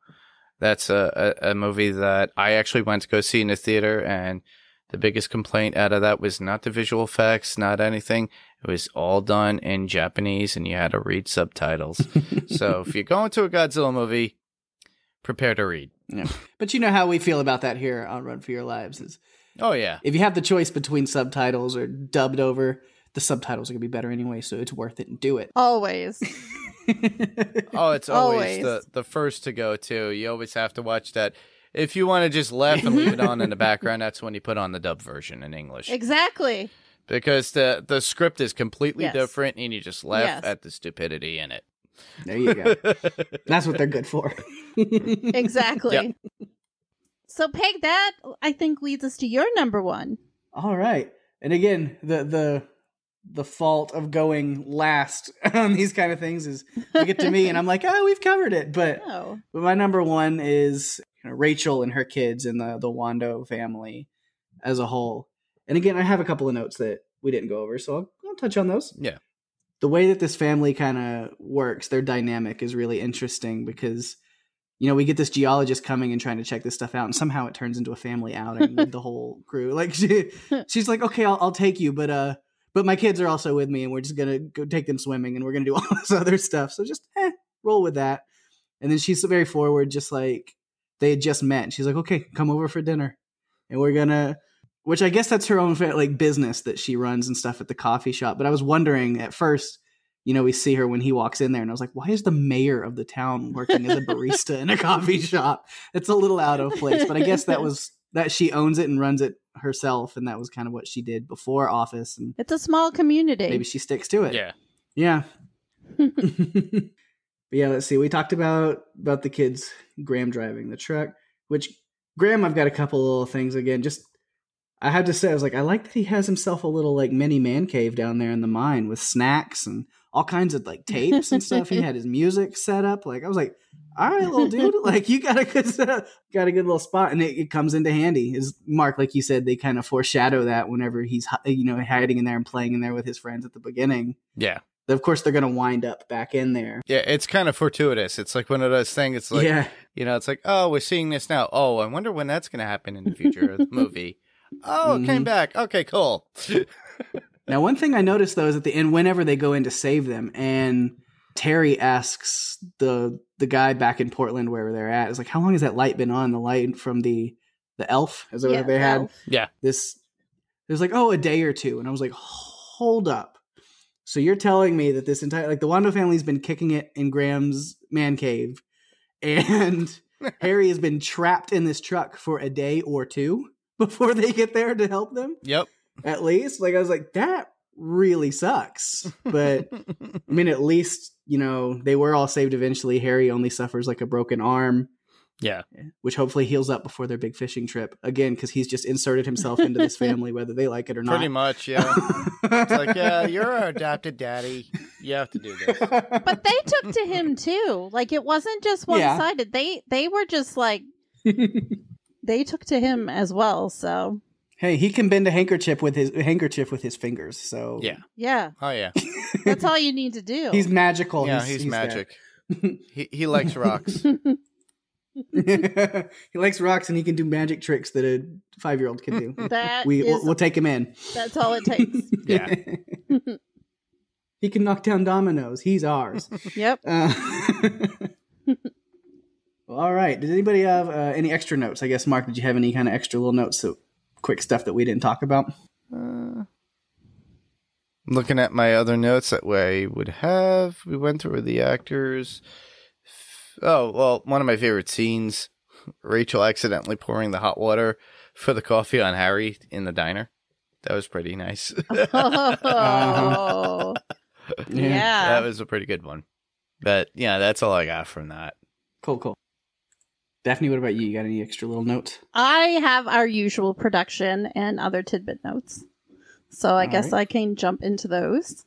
that's a movie that I actually went to go see in the theater, and the biggest complaint out of that was not the visual effects, not anything. It was all done in Japanese, and you had to read subtitles. So if you're going to a Godzilla movie, prepare to read. Yeah. But you know how we feel about that here on Run for Your Lives. Is Oh, yeah. if you have the choice between subtitles or dubbed over, the subtitles are going to be better anyway, so it's worth it and do it. Always. Oh, it's always the first to go, too. You always have to watch that. If you want to just laugh and leave it on in the background, that's when you put on the dub version in English. Exactly. Because the script is completely different, and you just laugh at the stupidity in it. There you go. That's what they're good for. Exactly. Yep. So, Peg, that I think leads us to your number one. All right. And again, the fault of going last on these kind of things is you get to me and I'm like, oh, we've covered it. But my number one is Rachel and her kids and the Wando family as a whole. And again, I have a couple of notes that we didn't go over, so I'll touch on those. Yeah. The way that this family kind of works, their dynamic is really interesting because, we get this geologist coming and trying to check this stuff out, and somehow it turns into a family outing with the whole crew. Like she's like, okay, I'll take you, but my kids are also with me, and we're just gonna go take them swimming, and we're gonna do all this other stuff. So just roll with that. And then she's very forward, just like they had just met. And she's like, okay, come over for dinner, and we're gonna. Which I guess that's her own business that she runs and stuff at the coffee shop. But I was wondering at first, we see her when he walks in there, and I was like, why is the mayor of the town working as a barista in a coffee shop? It's a little out of place, but I guess that she owns it and runs it herself, and that was kind of what she did before Office. And it's a small community. Maybe she sticks to it. Yeah. Yeah. But yeah, let's see. We talked about the kids, Graham driving the truck, which Graham, I've got a couple little things again. Just I had to say, I was like, I like that he has himself a little mini man cave down there in the mine with snacks and all kinds of tapes and stuff. He had his music set up. I was like, all right, little dude, you got a good little spot, and it comes into handy. Is Mark, like you said, they kind of foreshadow that whenever he's hiding in there and playing in there with his friends at the beginning. Yeah. Of course, they're going to wind up back in there. Yeah, it's kind of fortuitous. It's like one of those things. It's like, it's like, oh, we're seeing this now. Oh, I wonder when that's going to happen in the future of the movie. Oh, it came back. Okay, cool. Now, one thing I noticed, though, is at the end, whenever they go in to save them, and Terry asks the guy back in Portland where they're at, is like, how long has that light been on? The light from the elf? Is that what they had? Elf. Yeah. It was like, a day or two. And I was like, hold up. So you're telling me that this entire, the Wando family's been kicking it in Graham's man cave, and Harry has been trapped in this truck for a day or two before they get there to help them? Yep. At least. I was like, that really sucks. But, I mean, at least, they were all saved eventually. Harry only suffers a broken arm. Yeah. Which hopefully heals up before their big fishing trip. Again, because he's just inserted himself into this family, whether they like it or not. Pretty much, yeah. It's like, yeah, you're our adopted daddy. You have to do this. But they took to him, too. It wasn't just one-sided. They were just they took to him as well, so. Hey, he can bend a handkerchief with his fingers, so. Yeah. Yeah. Oh, yeah. That's all you need to do. He's magical. Yeah, he's magic. He likes rocks. He likes rocks, and he can do magic tricks that a 5-year-old can do. We'll take him in. That's all it takes. Yeah. He can knock down dominoes. He's ours. Yep. All right. Did anybody have any extra notes? I guess, Mark, did you have any kind of extra little notes, quick stuff that we didn't talk about? Looking at my other notes that we went through the actors. Oh, well, one of my favorite scenes, Rachel accidentally pouring the hot water for the coffee on Harry in the diner. That was pretty nice. Oh, yeah. That was a pretty good one. But yeah, that's all I got from that. Cool. Daphne, what about you? You got any extra little notes? I have our usual production and other tidbit notes. So I guess I can jump into those.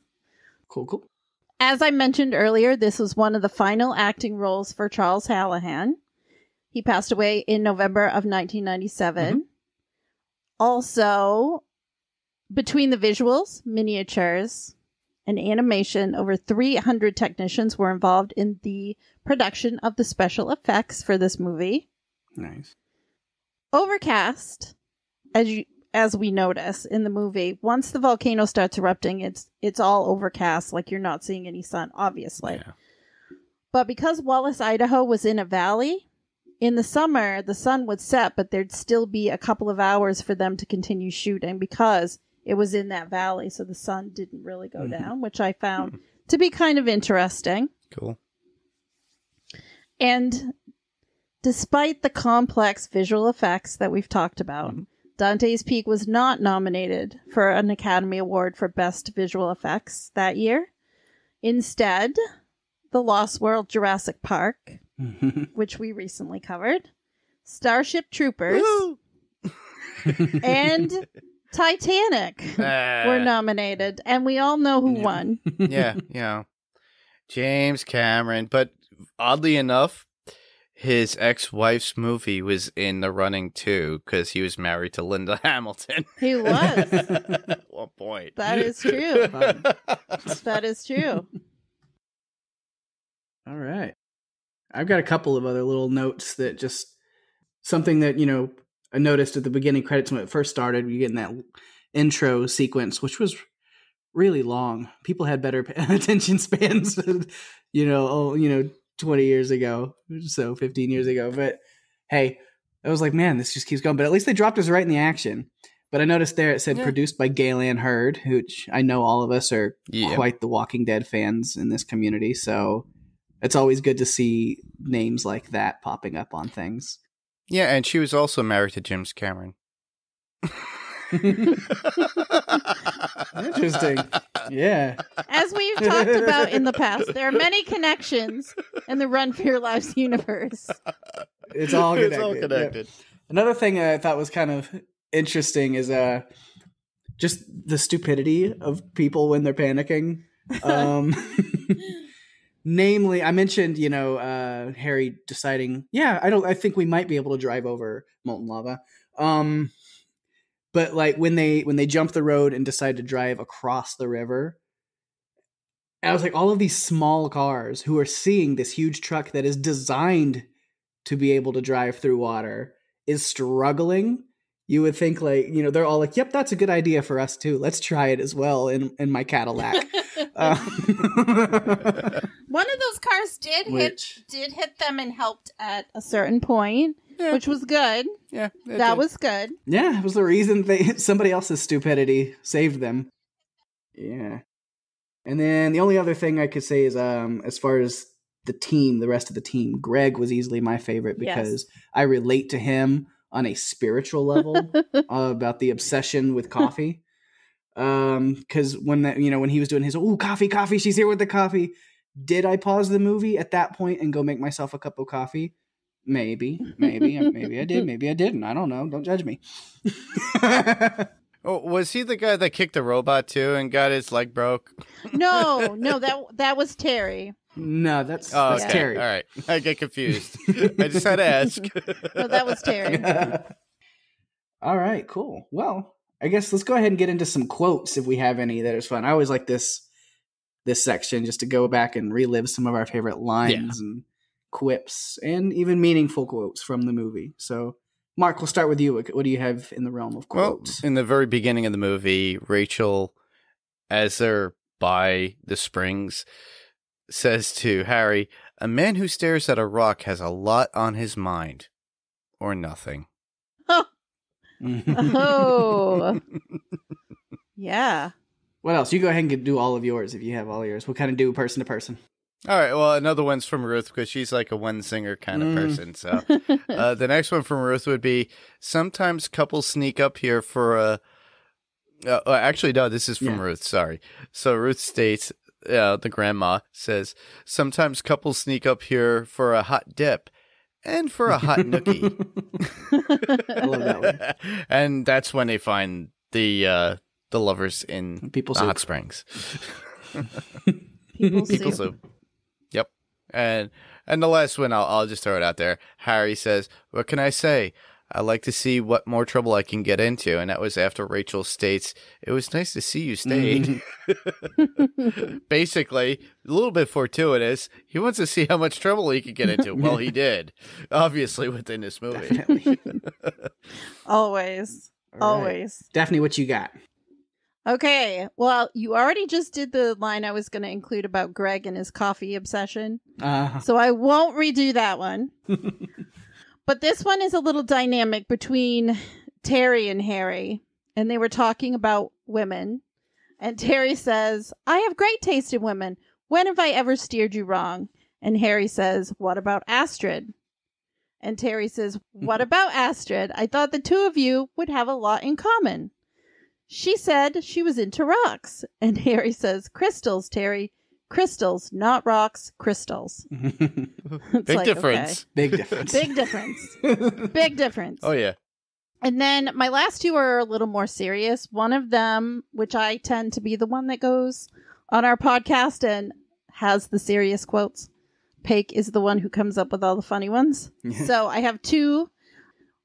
Cool. As I mentioned earlier, this was one of the final acting roles for Charles Hallahan. He passed away in November of 1997. Mm-hmm. Also, between the visuals, miniatures, and animation, over 300 technicians were involved in the production of the special effects for this movie. Nice. Overcast, as we notice in the movie, once the volcano starts erupting, it's all overcast, like you're not seeing any sun, obviously. Yeah. But because Wallace, Idaho was in a valley, in the summer, the sun would set, but there'd still be a couple of hours for them to continue shooting because it was in that valley, so the sun didn't really go down, which I found to be kind of interesting. Cool. And despite the complex visual effects that we've talked about, Dante's Peak was not nominated for an Academy Award for Best Visual Effects that year. Instead, The Lost World Jurassic Park, which we recently covered, Starship Troopers, and Titanic were nominated, and we all know who won. Yeah. James Cameron. But oddly enough, his ex-wife's movie was in the running too, because he was married to Linda Hamilton. He was. At one point. That is true. That is true. All right. I've got a couple of other little notes that just something that, I noticed at the beginning credits when it first started. We get in that intro sequence, which was really long. People had better attention spans, 20 years ago, so 15 years ago. But hey, I was like, man, this just keeps going. But at least they dropped us right in the action. But I noticed there it said produced by Galen Hurd, which I know all of us are quite the Walking Dead fans in this community. So it's always good to see names like that popping up on things. Yeah, and she was also married to James Cameron. Interesting. Yeah. As we've talked about in the past, there are many connections in the Run for Your Lives universe. It's all connected. It's all connected. Yeah. Another thing I thought was kind of interesting is just the stupidity of people when they're panicking. Namely, I mentioned, Harry deciding, I think we might be able to drive over molten lava. But like when they jump the road and decide to drive across the river, I was like, all of these small cars who are seeing this huge truck that is designed to be able to drive through water is struggling. You would think they're all like, yep, that's a good idea for us too. Let's try it as well in my Cadillac. One of those cars did hit them and helped at a certain point, which was good. Yeah, that was good. Yeah, it was the reason somebody else's stupidity saved them. Yeah. And then the only other thing I could say is, as far as the rest of the team, Greg was easily my favorite because I relate to him on a spiritual level about the obsession with coffee. Because when he was doing his coffee, she's here with the coffee. Did I pause the movie at that point and go make myself a cup of coffee? Maybe I did. Maybe I didn't. I don't know. Don't judge me. Oh, was he the guy that kicked the robot too and got his leg broke? No, that was Terry. No, that's okay. Terry. All right, I get confused. I just had to ask. No, that was Terry. All right, cool. Well, I guess let's go ahead and get into some quotes if we have any that is fun. I always like this section just to go back and relive some of our favorite lines and quips and even meaningful quotes from the movie. So, Mark, we'll start with you. What do you have in the realm of quotes? Well, in the very beginning of the movie, Rachel, as they're by the springs, says to Harry, "A man who stares at a rock has a lot on his mind, or nothing." Oh. Yeah. What else? You go ahead and do all of yours if you have all yours. We'll kind of do person to person. All right, well, another one's from Ruth because she's like a one singer kind of person. So the next one from Ruth would be sometimes couples sneak up here for a. Actually, no, this is from Ruth. Sorry. So Ruth states, the grandma says, sometimes couples sneak up here for a hot dip and for a hot nookie. I love that one. And that's when they find the lovers in People hot springs. People soup. Yep. And the last one, I'll just throw it out there. Harry says, what can I say? I like to see what more trouble I can get into. And that was after Rachel states, it was nice to see you stayed. Basically, a little bit fortuitous. He wants to see how much trouble he could get into. Well, he did. Obviously, within this movie. Always. All right. Always. Daphne, what you got? Okay. Well, you already just did the line I was going to include about Greg and his coffee obsession. So I won't redo that one. But this one is a little dynamic between Terry and Harry. And they were talking about women. And Terry says, I have great taste in women. When have I ever steered you wrong? And Harry says, what about Astrid? And Terry says, what about Astrid? I thought the two of you would have a lot in common. She said she was into rocks. And Harry says, crystals, Terry. Crystals, not rocks, crystals. Big difference. Okay. Big difference. Big difference. Big difference. Oh, yeah. And then my last two are a little more serious. One of them, which I tend to be the one that goes on our podcast and has the serious quotes. Pake is the one who comes up with all the funny ones. So I have two.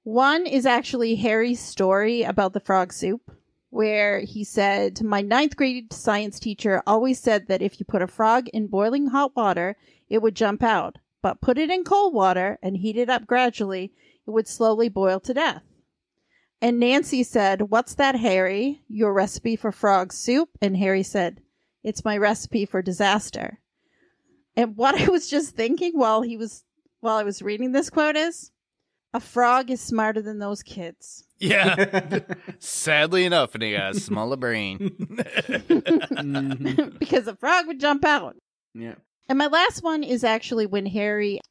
One is actually Harry's story about the frog soup, where he said, my 9th grade science teacher always said that if you put a frog in boiling hot water, it would jump out. But put it in cold water and heat it up gradually, it would slowly boil to death. And Nancy said, what's that, Harry? Your recipe for frog soup? And Harry said, it's my recipe for disaster. And what I was just thinking while I was reading this quote is, a frog is smarter than those kids. Yeah. Sadly enough, and he got a smaller brain. Because a frog would jump out. Yeah. And my last one is actually when Harry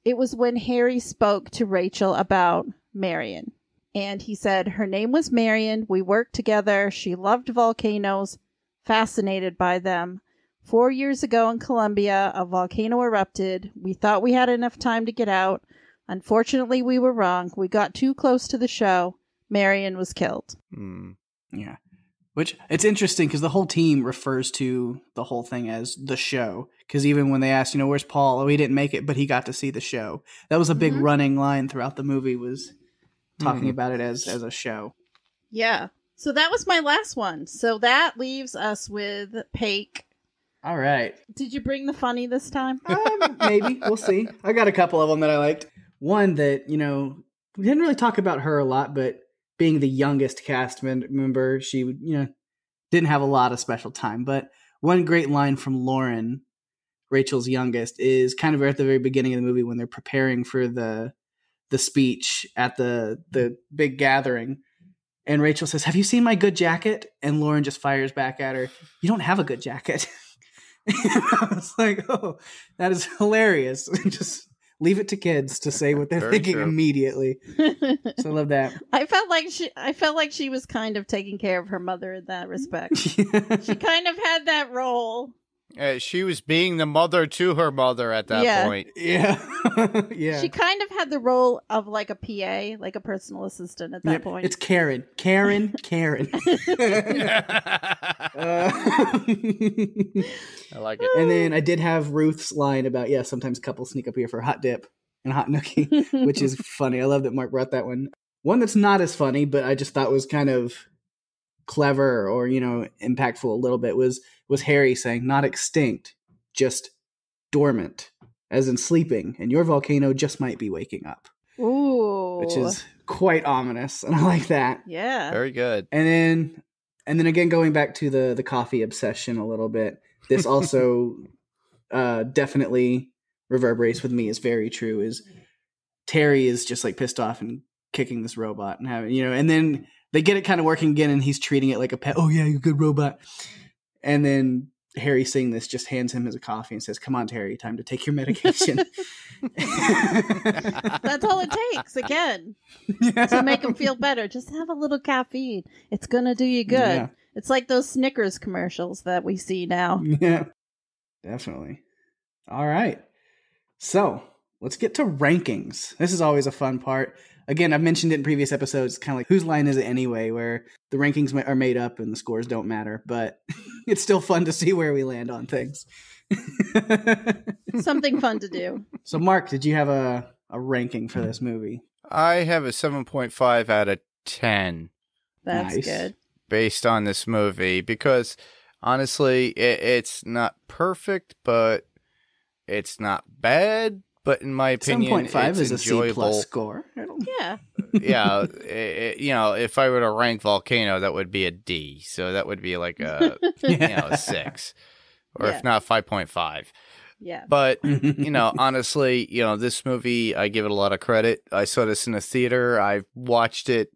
spoke to Rachel about Marion. And he said, her name was Marion. We worked together. She loved volcanoes, fascinated by them. 4 years ago in Colombia, a volcano erupted. We thought we had enough time to get out. Unfortunately, we were wrong. We got too close to the show. Marion was killed. Yeah. Which, it's interesting because the whole team refers to the whole thing as the show. Because even when they asked, where's Paul? Oh, he didn't make it, but he got to see the show. That was a big running line throughout the movie, was talking about it as a show. Yeah. So that was my last one. So that leaves us with Pake. All right. Did you bring the funny this time? Maybe. We'll see. I got a couple of them that I liked. One that, we didn't really talk about her a lot, but being the youngest cast member, she, didn't have a lot of special time. But one great line from Lauren, Rachel's youngest, is kind of right at the very beginning of the movie when they're preparing for the speech at the big gathering. And Rachel says, have you seen my good jacket? And Lauren just fires back at her, you don't have a good jacket. I was like, oh, that is hilarious. Just leave it to kids to say what they're thinking immediately. So I love that. I felt like she was kind of taking care of her mother in that respect. She kind of had that role. She was being the mother to her mother at that point. Yeah. Yeah. She kind of had the role of like a PA, like a personal assistant at that point. It's Karen. Karen. I like it. And then I did have Ruth's line about, sometimes couples sneak up here for a hot dip and a hot nookie, which is funny. I love that Mark brought that one. One that's not as funny, but I just thought was kind of clever or, impactful a little bit was Harry saying, not extinct, just dormant, as in sleeping, and your volcano just might be waking up. Ooh. Which is quite ominous, and I like that. Yeah. Very good. And then again, going back to the coffee obsession a little bit, this also definitely reverberates with me is very true, is Terry is just like pissed off and kicking this robot and having, and then they get it kind of working again, and he's treating it like a pet. Oh yeah, you're a good robot. And then Harry seeing this just hands him his coffee and says, "Come on, Terry, time to take your medication." That's all it takes, again, to make him feel better. Just have a little caffeine. It's going to do you good. Yeah. It's like those Snickers commercials that we see now. Yeah, definitely. All right. So let's get to rankings. This is always a fun part. Again, I've mentioned it in previous episodes, kind of like whose line is it anyway, where the rankings are made up and the scores don't matter, but it's still fun to see where we land on things. Something fun to do. So Mark, did you have a ranking for this movie? I have a 7.5 out of 10. That's nice. Good. Based on this movie, because honestly, it's not perfect, but it's not bad. But in my opinion, 7.5 is enjoyable. A C+ score. Yeah. Yeah. If I were to rank Volcano, that would be a D. So that would be like a, a 6. Or if not, 5.5. Yeah. But, honestly, this movie, I give it a lot of credit. I saw this in a theater. I've watched it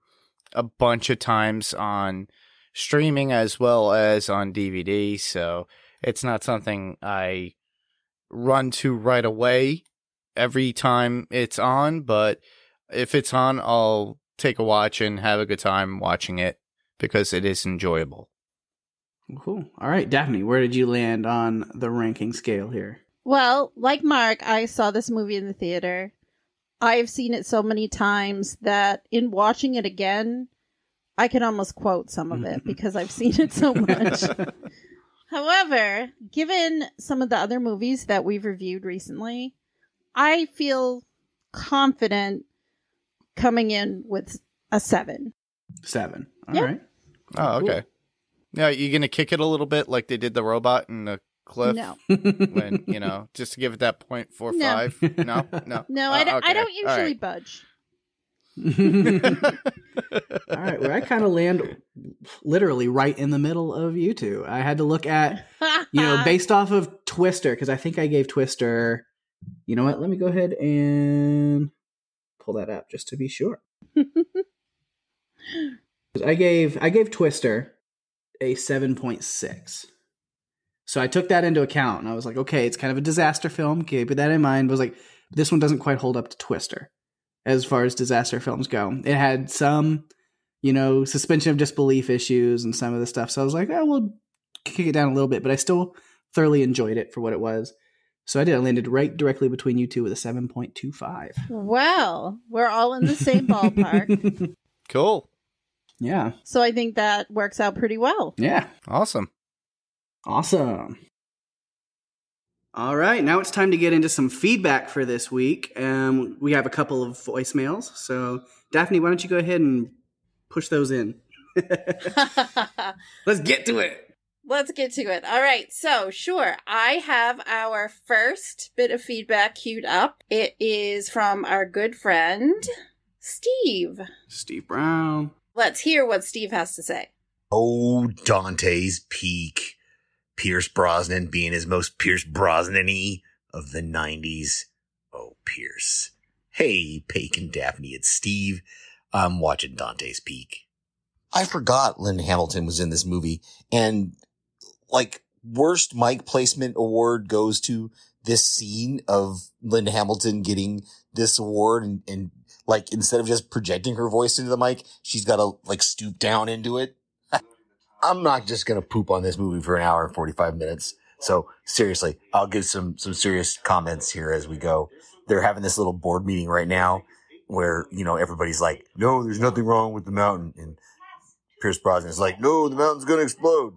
a bunch of times on streaming as well as on DVD. So it's not something I run to right away every time it's on, but if it's on, I'll take a watch and have a good time watching it because it is enjoyable. Cool. All right, Daphne, where did you land on the ranking scale here? Well, like Mark, I saw this movie in the theater. I've seen it so many times that in watching it again, I can almost quote some of it because I've seen it so much. However, given some of the other movies that we've reviewed recently, I feel confident coming in with a 7. 7. All right. Oh, okay. Cool. Now, you going to kick it a little bit like they did the robot in the cliff? No. When, just to give it that 0.45? No? No, I don't usually budge. All right. Well, I kind of land literally right in the middle of you two. I had to look at, based off of Twister, because I think I gave Twister... You know what? Let me go ahead and pull that up just to be sure. I gave Twister a 7.6. So I took that into account and I was like, okay, it's kind of a disaster film. Keep that in mind. But I was like, this one doesn't quite hold up to Twister as far as disaster films go. It had some, suspension of disbelief issues and some of the stuff. So I was like, we'll kick it down a little bit, but I still thoroughly enjoyed it for what it was. So I did. I landed right directly between you two with a 7.25. Wow. We're all in the same ballpark. Cool. Yeah. So I think that works out pretty well. Yeah. Awesome. All right. Now it's time to get into some feedback for this week. We have a couple of voicemails. So Daphne, why don't you go ahead and push those in? Let's get to it. Let's get to it. All right. So, sure. I have our first bit of feedback queued up. It is from our good friend, Steve. Steve Brown. Let's hear what Steve has to say. Oh, Dante's Peak. Pierce Brosnan being his most Pierce Brosnan-y of the 90s. Oh, Pierce. Hey, Pake and Daphne, it's Steve. I'm watching Dante's Peak. I forgot Lynn Hamilton was in this movie, and worst mic placement award goes to this scene of Linda Hamilton getting this award and instead of just projecting her voice into the mic, she's got to stoop down into it. I'm not just going to poop on this movie for an hour and 45 minutes. So seriously, I'll give some serious comments here as we go. They're having this little board meeting right now where, everybody's like, no, there's nothing wrong with the mountain. And Pierce Brosnan is like, no, the mountain's going to explode.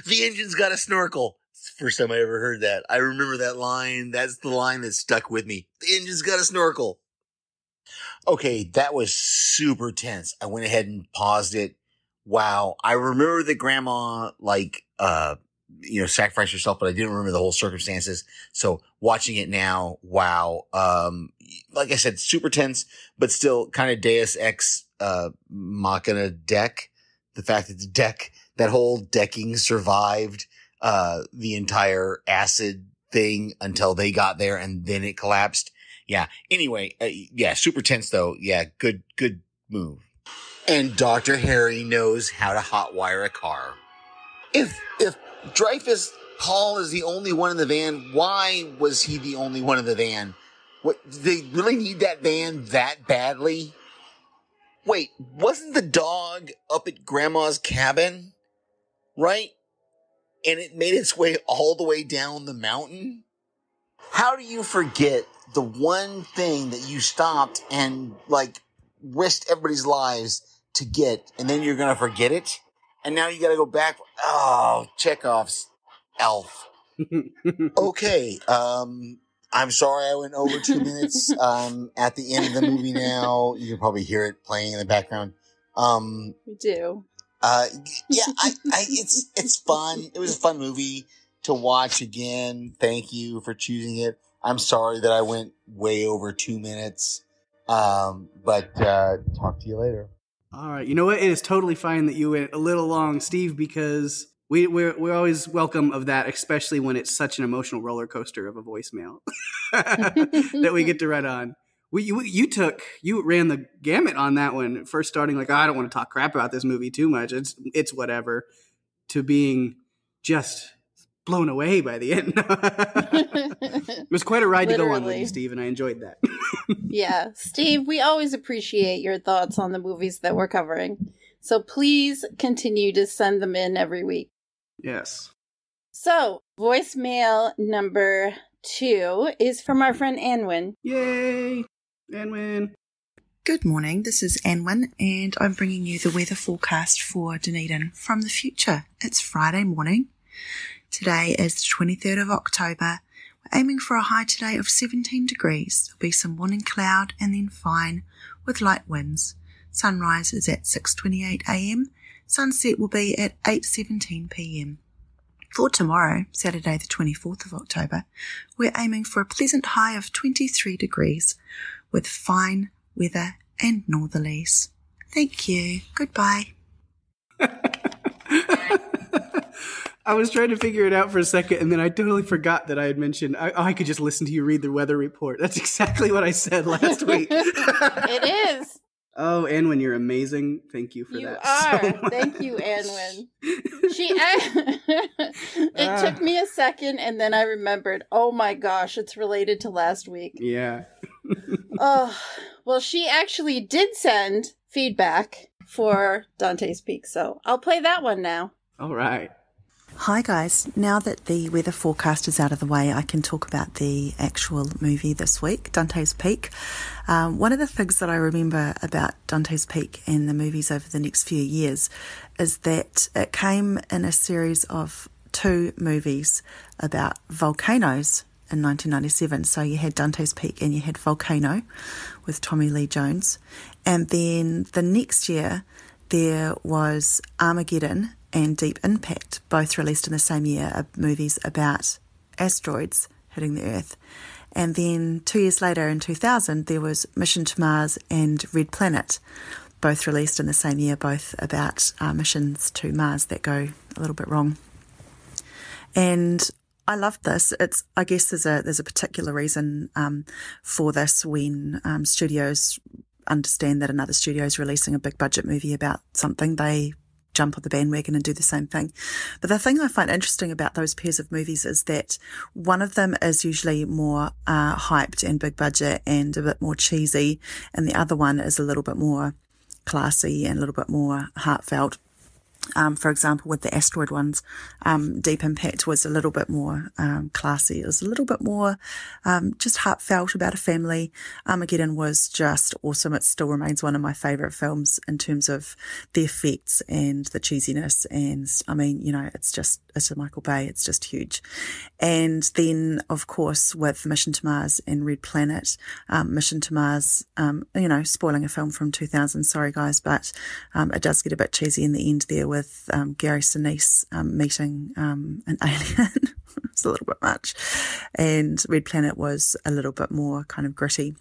The engine's got a snorkel. It's the first time I ever heard that. I remember that line. That's the line that stuck with me. The engine's got a snorkel. Okay, that was super tense. I went ahead and paused it. Wow. I remember that grandma, sacrificed herself, but I didn't remember the whole circumstances. So watching it now, wow. Like I said, super tense, but still kind of Deus Ex, Machina deck. The fact that that whole decking survived, the entire acid thing until they got there and then it collapsed Yeah. Anyway, yeah, super tense though. Yeah, good move. And Dr. Harry knows how to hotwire a car. If Dreyfus Paul is the only one in the van, why was he the only one in the van? What, did they really need that van that badly? Wait, wasn't the dog up at Grandma's cabin? Right? And it made its way all the way down the mountain? How do you forget the one thing that you stopped and, like, risked everybody's lives to get, and then you're gonna forget it? And now you gotta go back. Oh, Chekhov's elf. Okay, I'm sorry I went over 2 minutes. At the end of the movie now, you can probably hear it playing in the background. We do. Yeah, it's fun. It was a fun movie to watch again. Thank you for choosing it. I'm sorry that I went way over 2 minutes. But talk to you later. All right. You know what? It is totally fine that you went a little long, Steve, because we're always welcome of that, especially when it's such an emotional roller coaster of a voicemail that we get to read on. You ran the gamut on that one. First starting like, oh, I don't want to talk crap about this movie too much. It's whatever, to being just blown away by the end. It was quite a ride to go on with you, Steve, and I enjoyed that. Yeah, Steve, we always appreciate your thoughts on the movies that we're covering. So please continue to send them in every week. Yes. So, voicemail number 2 is from our friend Anwin. Yay! Anwin. Good morning, this is Anwin, and I'm bringing you the weather forecast for Dunedin from the future. It's Friday morning. Today is the 23rd of October. We're aiming for a high today of 17 degrees. There'll be some morning cloud and then fine with light winds. Sunrise is at 6:28 a.m. Sunset will be at 8:17 p.m. For tomorrow, Saturday the 24th of October, we're aiming for a pleasant high of 23 degrees with fine weather and northerlies. Thank you. Goodbye. I was trying to figure it out for a second, and then I totally forgot that I had mentioned I could just listen to you read the weather report. That's exactly what I said last week. It is. Oh, Anwin, you're amazing. Thank you for You that. are. So much. Thank you, Anwin. It took me a second, and then I remembered, oh my gosh, it's related to last week. Yeah. Oh, well, she actually did send feedback for Dante's Peak, so I'll play that one now. All right. Hi guys, now that the weather forecast is out of the way, I can talk about the actual movie this week, Dante's Peak. One of the things that I remember about Dante's Peak and the movies over the next few years is that it came in a series of 2 movies about volcanoes in 1997. So you had Dante's Peak and you had Volcano with Tommy Lee Jones. And then the next year there was Armageddon and Deep Impact, both released in the same year, movies about asteroids hitting the Earth. And then 2 years later, in 2000, there was Mission to Mars and Red Planet, both released in the same year, both about missions to Mars that go a little bit wrong. And I loved this. I guess there's a particular reason for this when studios understand that another studio is releasing a big budget movie about something, they jump on the bandwagon and do the same thing. But the thing I find interesting about those pairs of movies is that one of them is usually more hyped and big budget and a bit more cheesy, and the other one is a little bit more classy and a little bit more heartfelt. For example, with the asteroid ones, Deep Impact was a little bit more classy. It was a little bit more just heartfelt about a family. Armageddon was just awesome. It still remains one of my favourite films in terms of the effects and the cheesiness. And I mean, it's a Michael Bay. It's just huge. And then, of course, with Mission to Mars and Red Planet, Mission to Mars, spoiling a film from 2000, sorry guys, but it does get a bit cheesy in the end there with Gary Sinise meeting an alien. It's a little bit much. And Red Planet was a little bit more kind of gritty.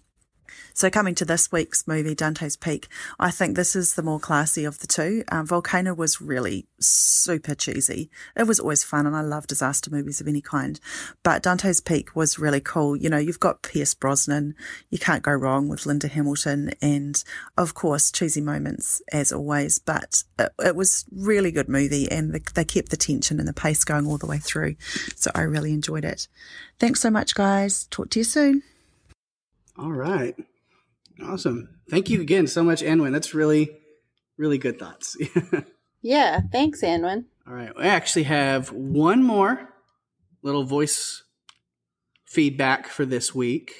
So coming to this week's movie, Dante's Peak, I think this is the more classy of the two. Volcano was really super cheesy. It was always fun, and I love disaster movies of any kind. But Dante's Peak was really cool. You know, you've got Pierce Brosnan. You can't go wrong with Linda Hamilton. And, of course, cheesy moments, as always. But it was really good movie, and they kept the tension and the pace going all the way through. So I really enjoyed it. Thanks so much, guys. Talk to you soon. All right. Awesome. Thank you again so much, Anwin. That's really, really good thoughts. Yeah, thanks, Anwin. All right. We actually have one more little voice feedback for this week.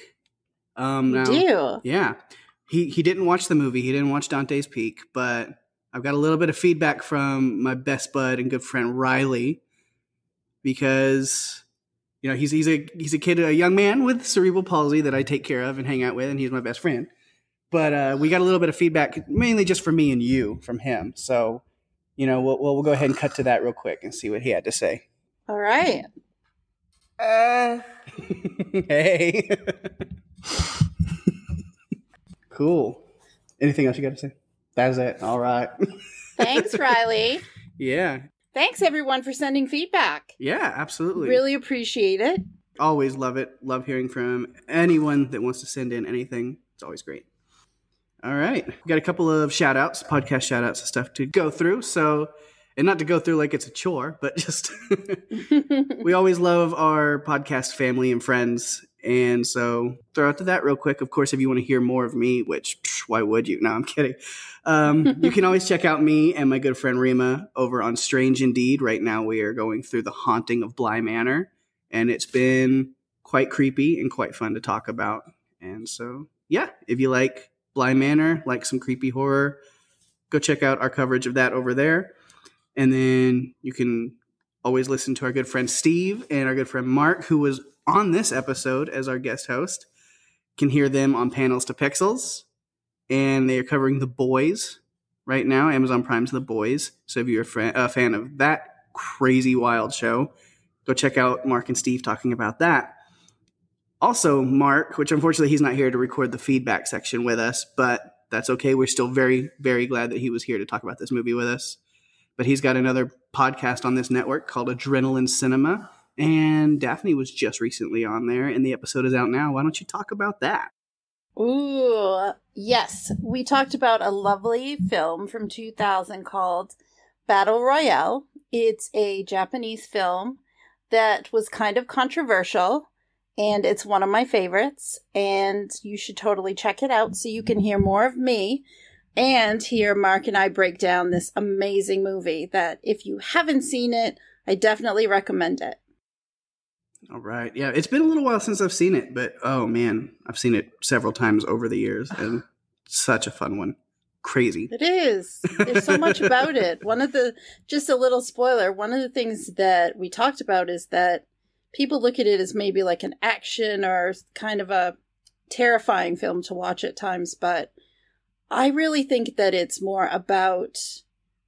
You do? Yeah. He didn't watch the movie. He didn't watch Dante's Peak, but I've got a little bit of feedback from my best bud and good friend Riley, because you know he's a kid, a young man with cerebral palsy that I take care of and hang out with, and he's my best friend. But we got a little bit of feedback, mainly just for me and you, from him. So, you know, we'll go ahead and cut to that real quick and see what he had to say. All right. Hey. Cool. Anything else you got to say? That's it. All right. Thanks, Riley. Yeah. Thanks, everyone, for sending feedback. Yeah, absolutely. Really appreciate it. Always love it. Love hearing from anyone that wants to send in anything. It's always great. All right. We got a couple of shout outs, podcast shout outs and stuff to go through. So, and not to go through like it's a chore, but just we always love our podcast family and friends. And so throw out to that real quick. Of course, if you want to hear more of me, which why would you? No, I'm kidding. You can always check out me and my good friend Rima over on Strange Indeed. Right now we are going through The Haunting of Bly Manor, and it's been quite creepy and quite fun to talk about. And so, yeah, if you like Bly Manor, like some creepy horror, go check out our coverage of that over there. And then you can always listen to our good friend Steve and our good friend Mark, who was on this episode as our guest host. Can hear them on Panels to Pixels, and they are covering The Boys right now. Amazon Prime's The Boys. So if you're a fan of that crazy wild show, go check out Mark and Steve talking about that. Also, Mark, which unfortunately he's not here to record the feedback section with us, but that's okay. We're still very, very glad that he was here to talk about this movie with us. But he's got another podcast on this network called Adrenaline Cinema, and Daphne was just recently on there, and the episode is out now. Why don't you talk about that? Ooh, yes. We talked about a lovely film from 2000 called Battle Royale. It's a Japanese film that was kind of controversial, and it's one of my favorites, and you should totally check it out so you can hear more of me and hear Mark and I break down this amazing movie that if you haven't seen it, I definitely recommend it. All right. Yeah, it's been a little while since I've seen it, but oh man, I've seen it several times over the years, and such a fun one. Crazy. It is. There's so much about it. Just a little spoiler, one of the things that we talked about is that people look at it as maybe like an action or kind of a terrifying film to watch at times, but I really think that it's more about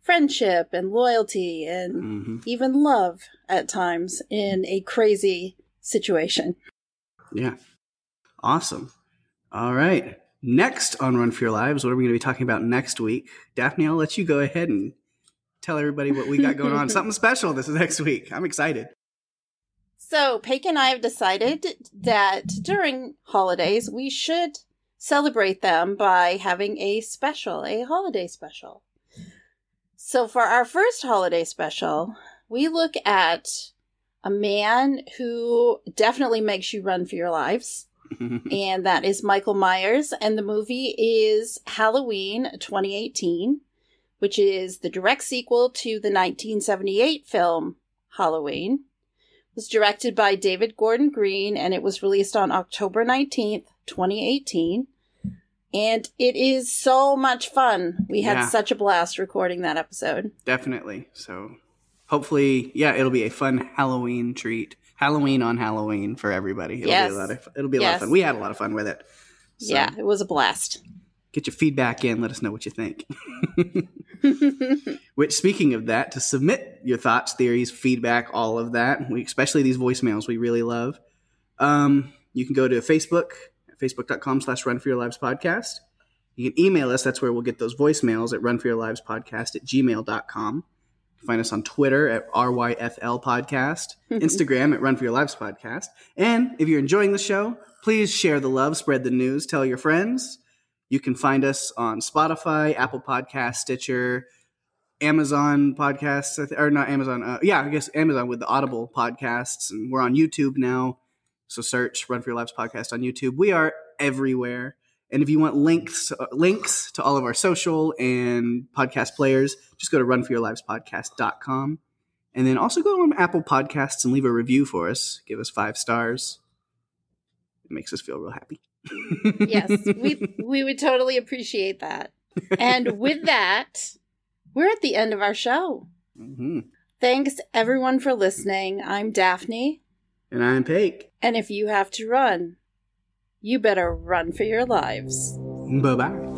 friendship and loyalty and even love at times in a crazy situation. Yeah. Awesome. All right. Next on Run for Your Lives, what are we going to be talking about next week? Daphne, I'll let you go ahead and tell everybody what we got going on. Something special this next week. I'm excited. So, Pake and I have decided that during holidays, we should celebrate them by having a holiday special. So for our first holiday special, we look at a man who definitely makes you run for your lives, and that is Michael Myers, and the movie is Halloween 2018, which is the direct sequel to the 1978 film Halloween. It was directed by David Gordon Green, and it was released on October 19th, 2018. And it is so much fun. We had such a blast recording that episode. Definitely. So hopefully, it'll be a fun Halloween treat. Halloween on Halloween for everybody. It'll be a lot of fun. We had a lot of fun with it. So yeah, it was a blast. Get your feedback in. Let us know what you think. Which, speaking of that, to submit your thoughts, theories, feedback, all of that, especially these voicemails we really love, you can go to Facebook, facebook.com/runforyourlivespodcast. You can email us. That's where we'll get those voicemails at runforyourlivespodcast@gmail.com. Find us on Twitter at RYFL Podcast, Instagram at Run For Your Lives Podcast. And if you're enjoying the show, please share the love, spread the news, tell your friends. You can find us on Spotify, Apple Podcasts, Stitcher, Amazon Podcasts, or not Amazon. I guess Amazon with the Audible podcasts. And we're on YouTube now. So search Run For Your Lives Podcast on YouTube. We are everywhere. And if you want links to all of our social and podcast players, just go to runforyourlivespodcast.com. And then also go on Apple Podcasts and leave a review for us. Give us 5 stars. It makes us feel real happy. Yes, we would totally appreciate that. And with that, we're at the end of our show. Mm-hmm. Thanks, everyone, for listening. I'm Daphne. And I'm Pake. And if you have to run, you better run for your lives. Bye-bye.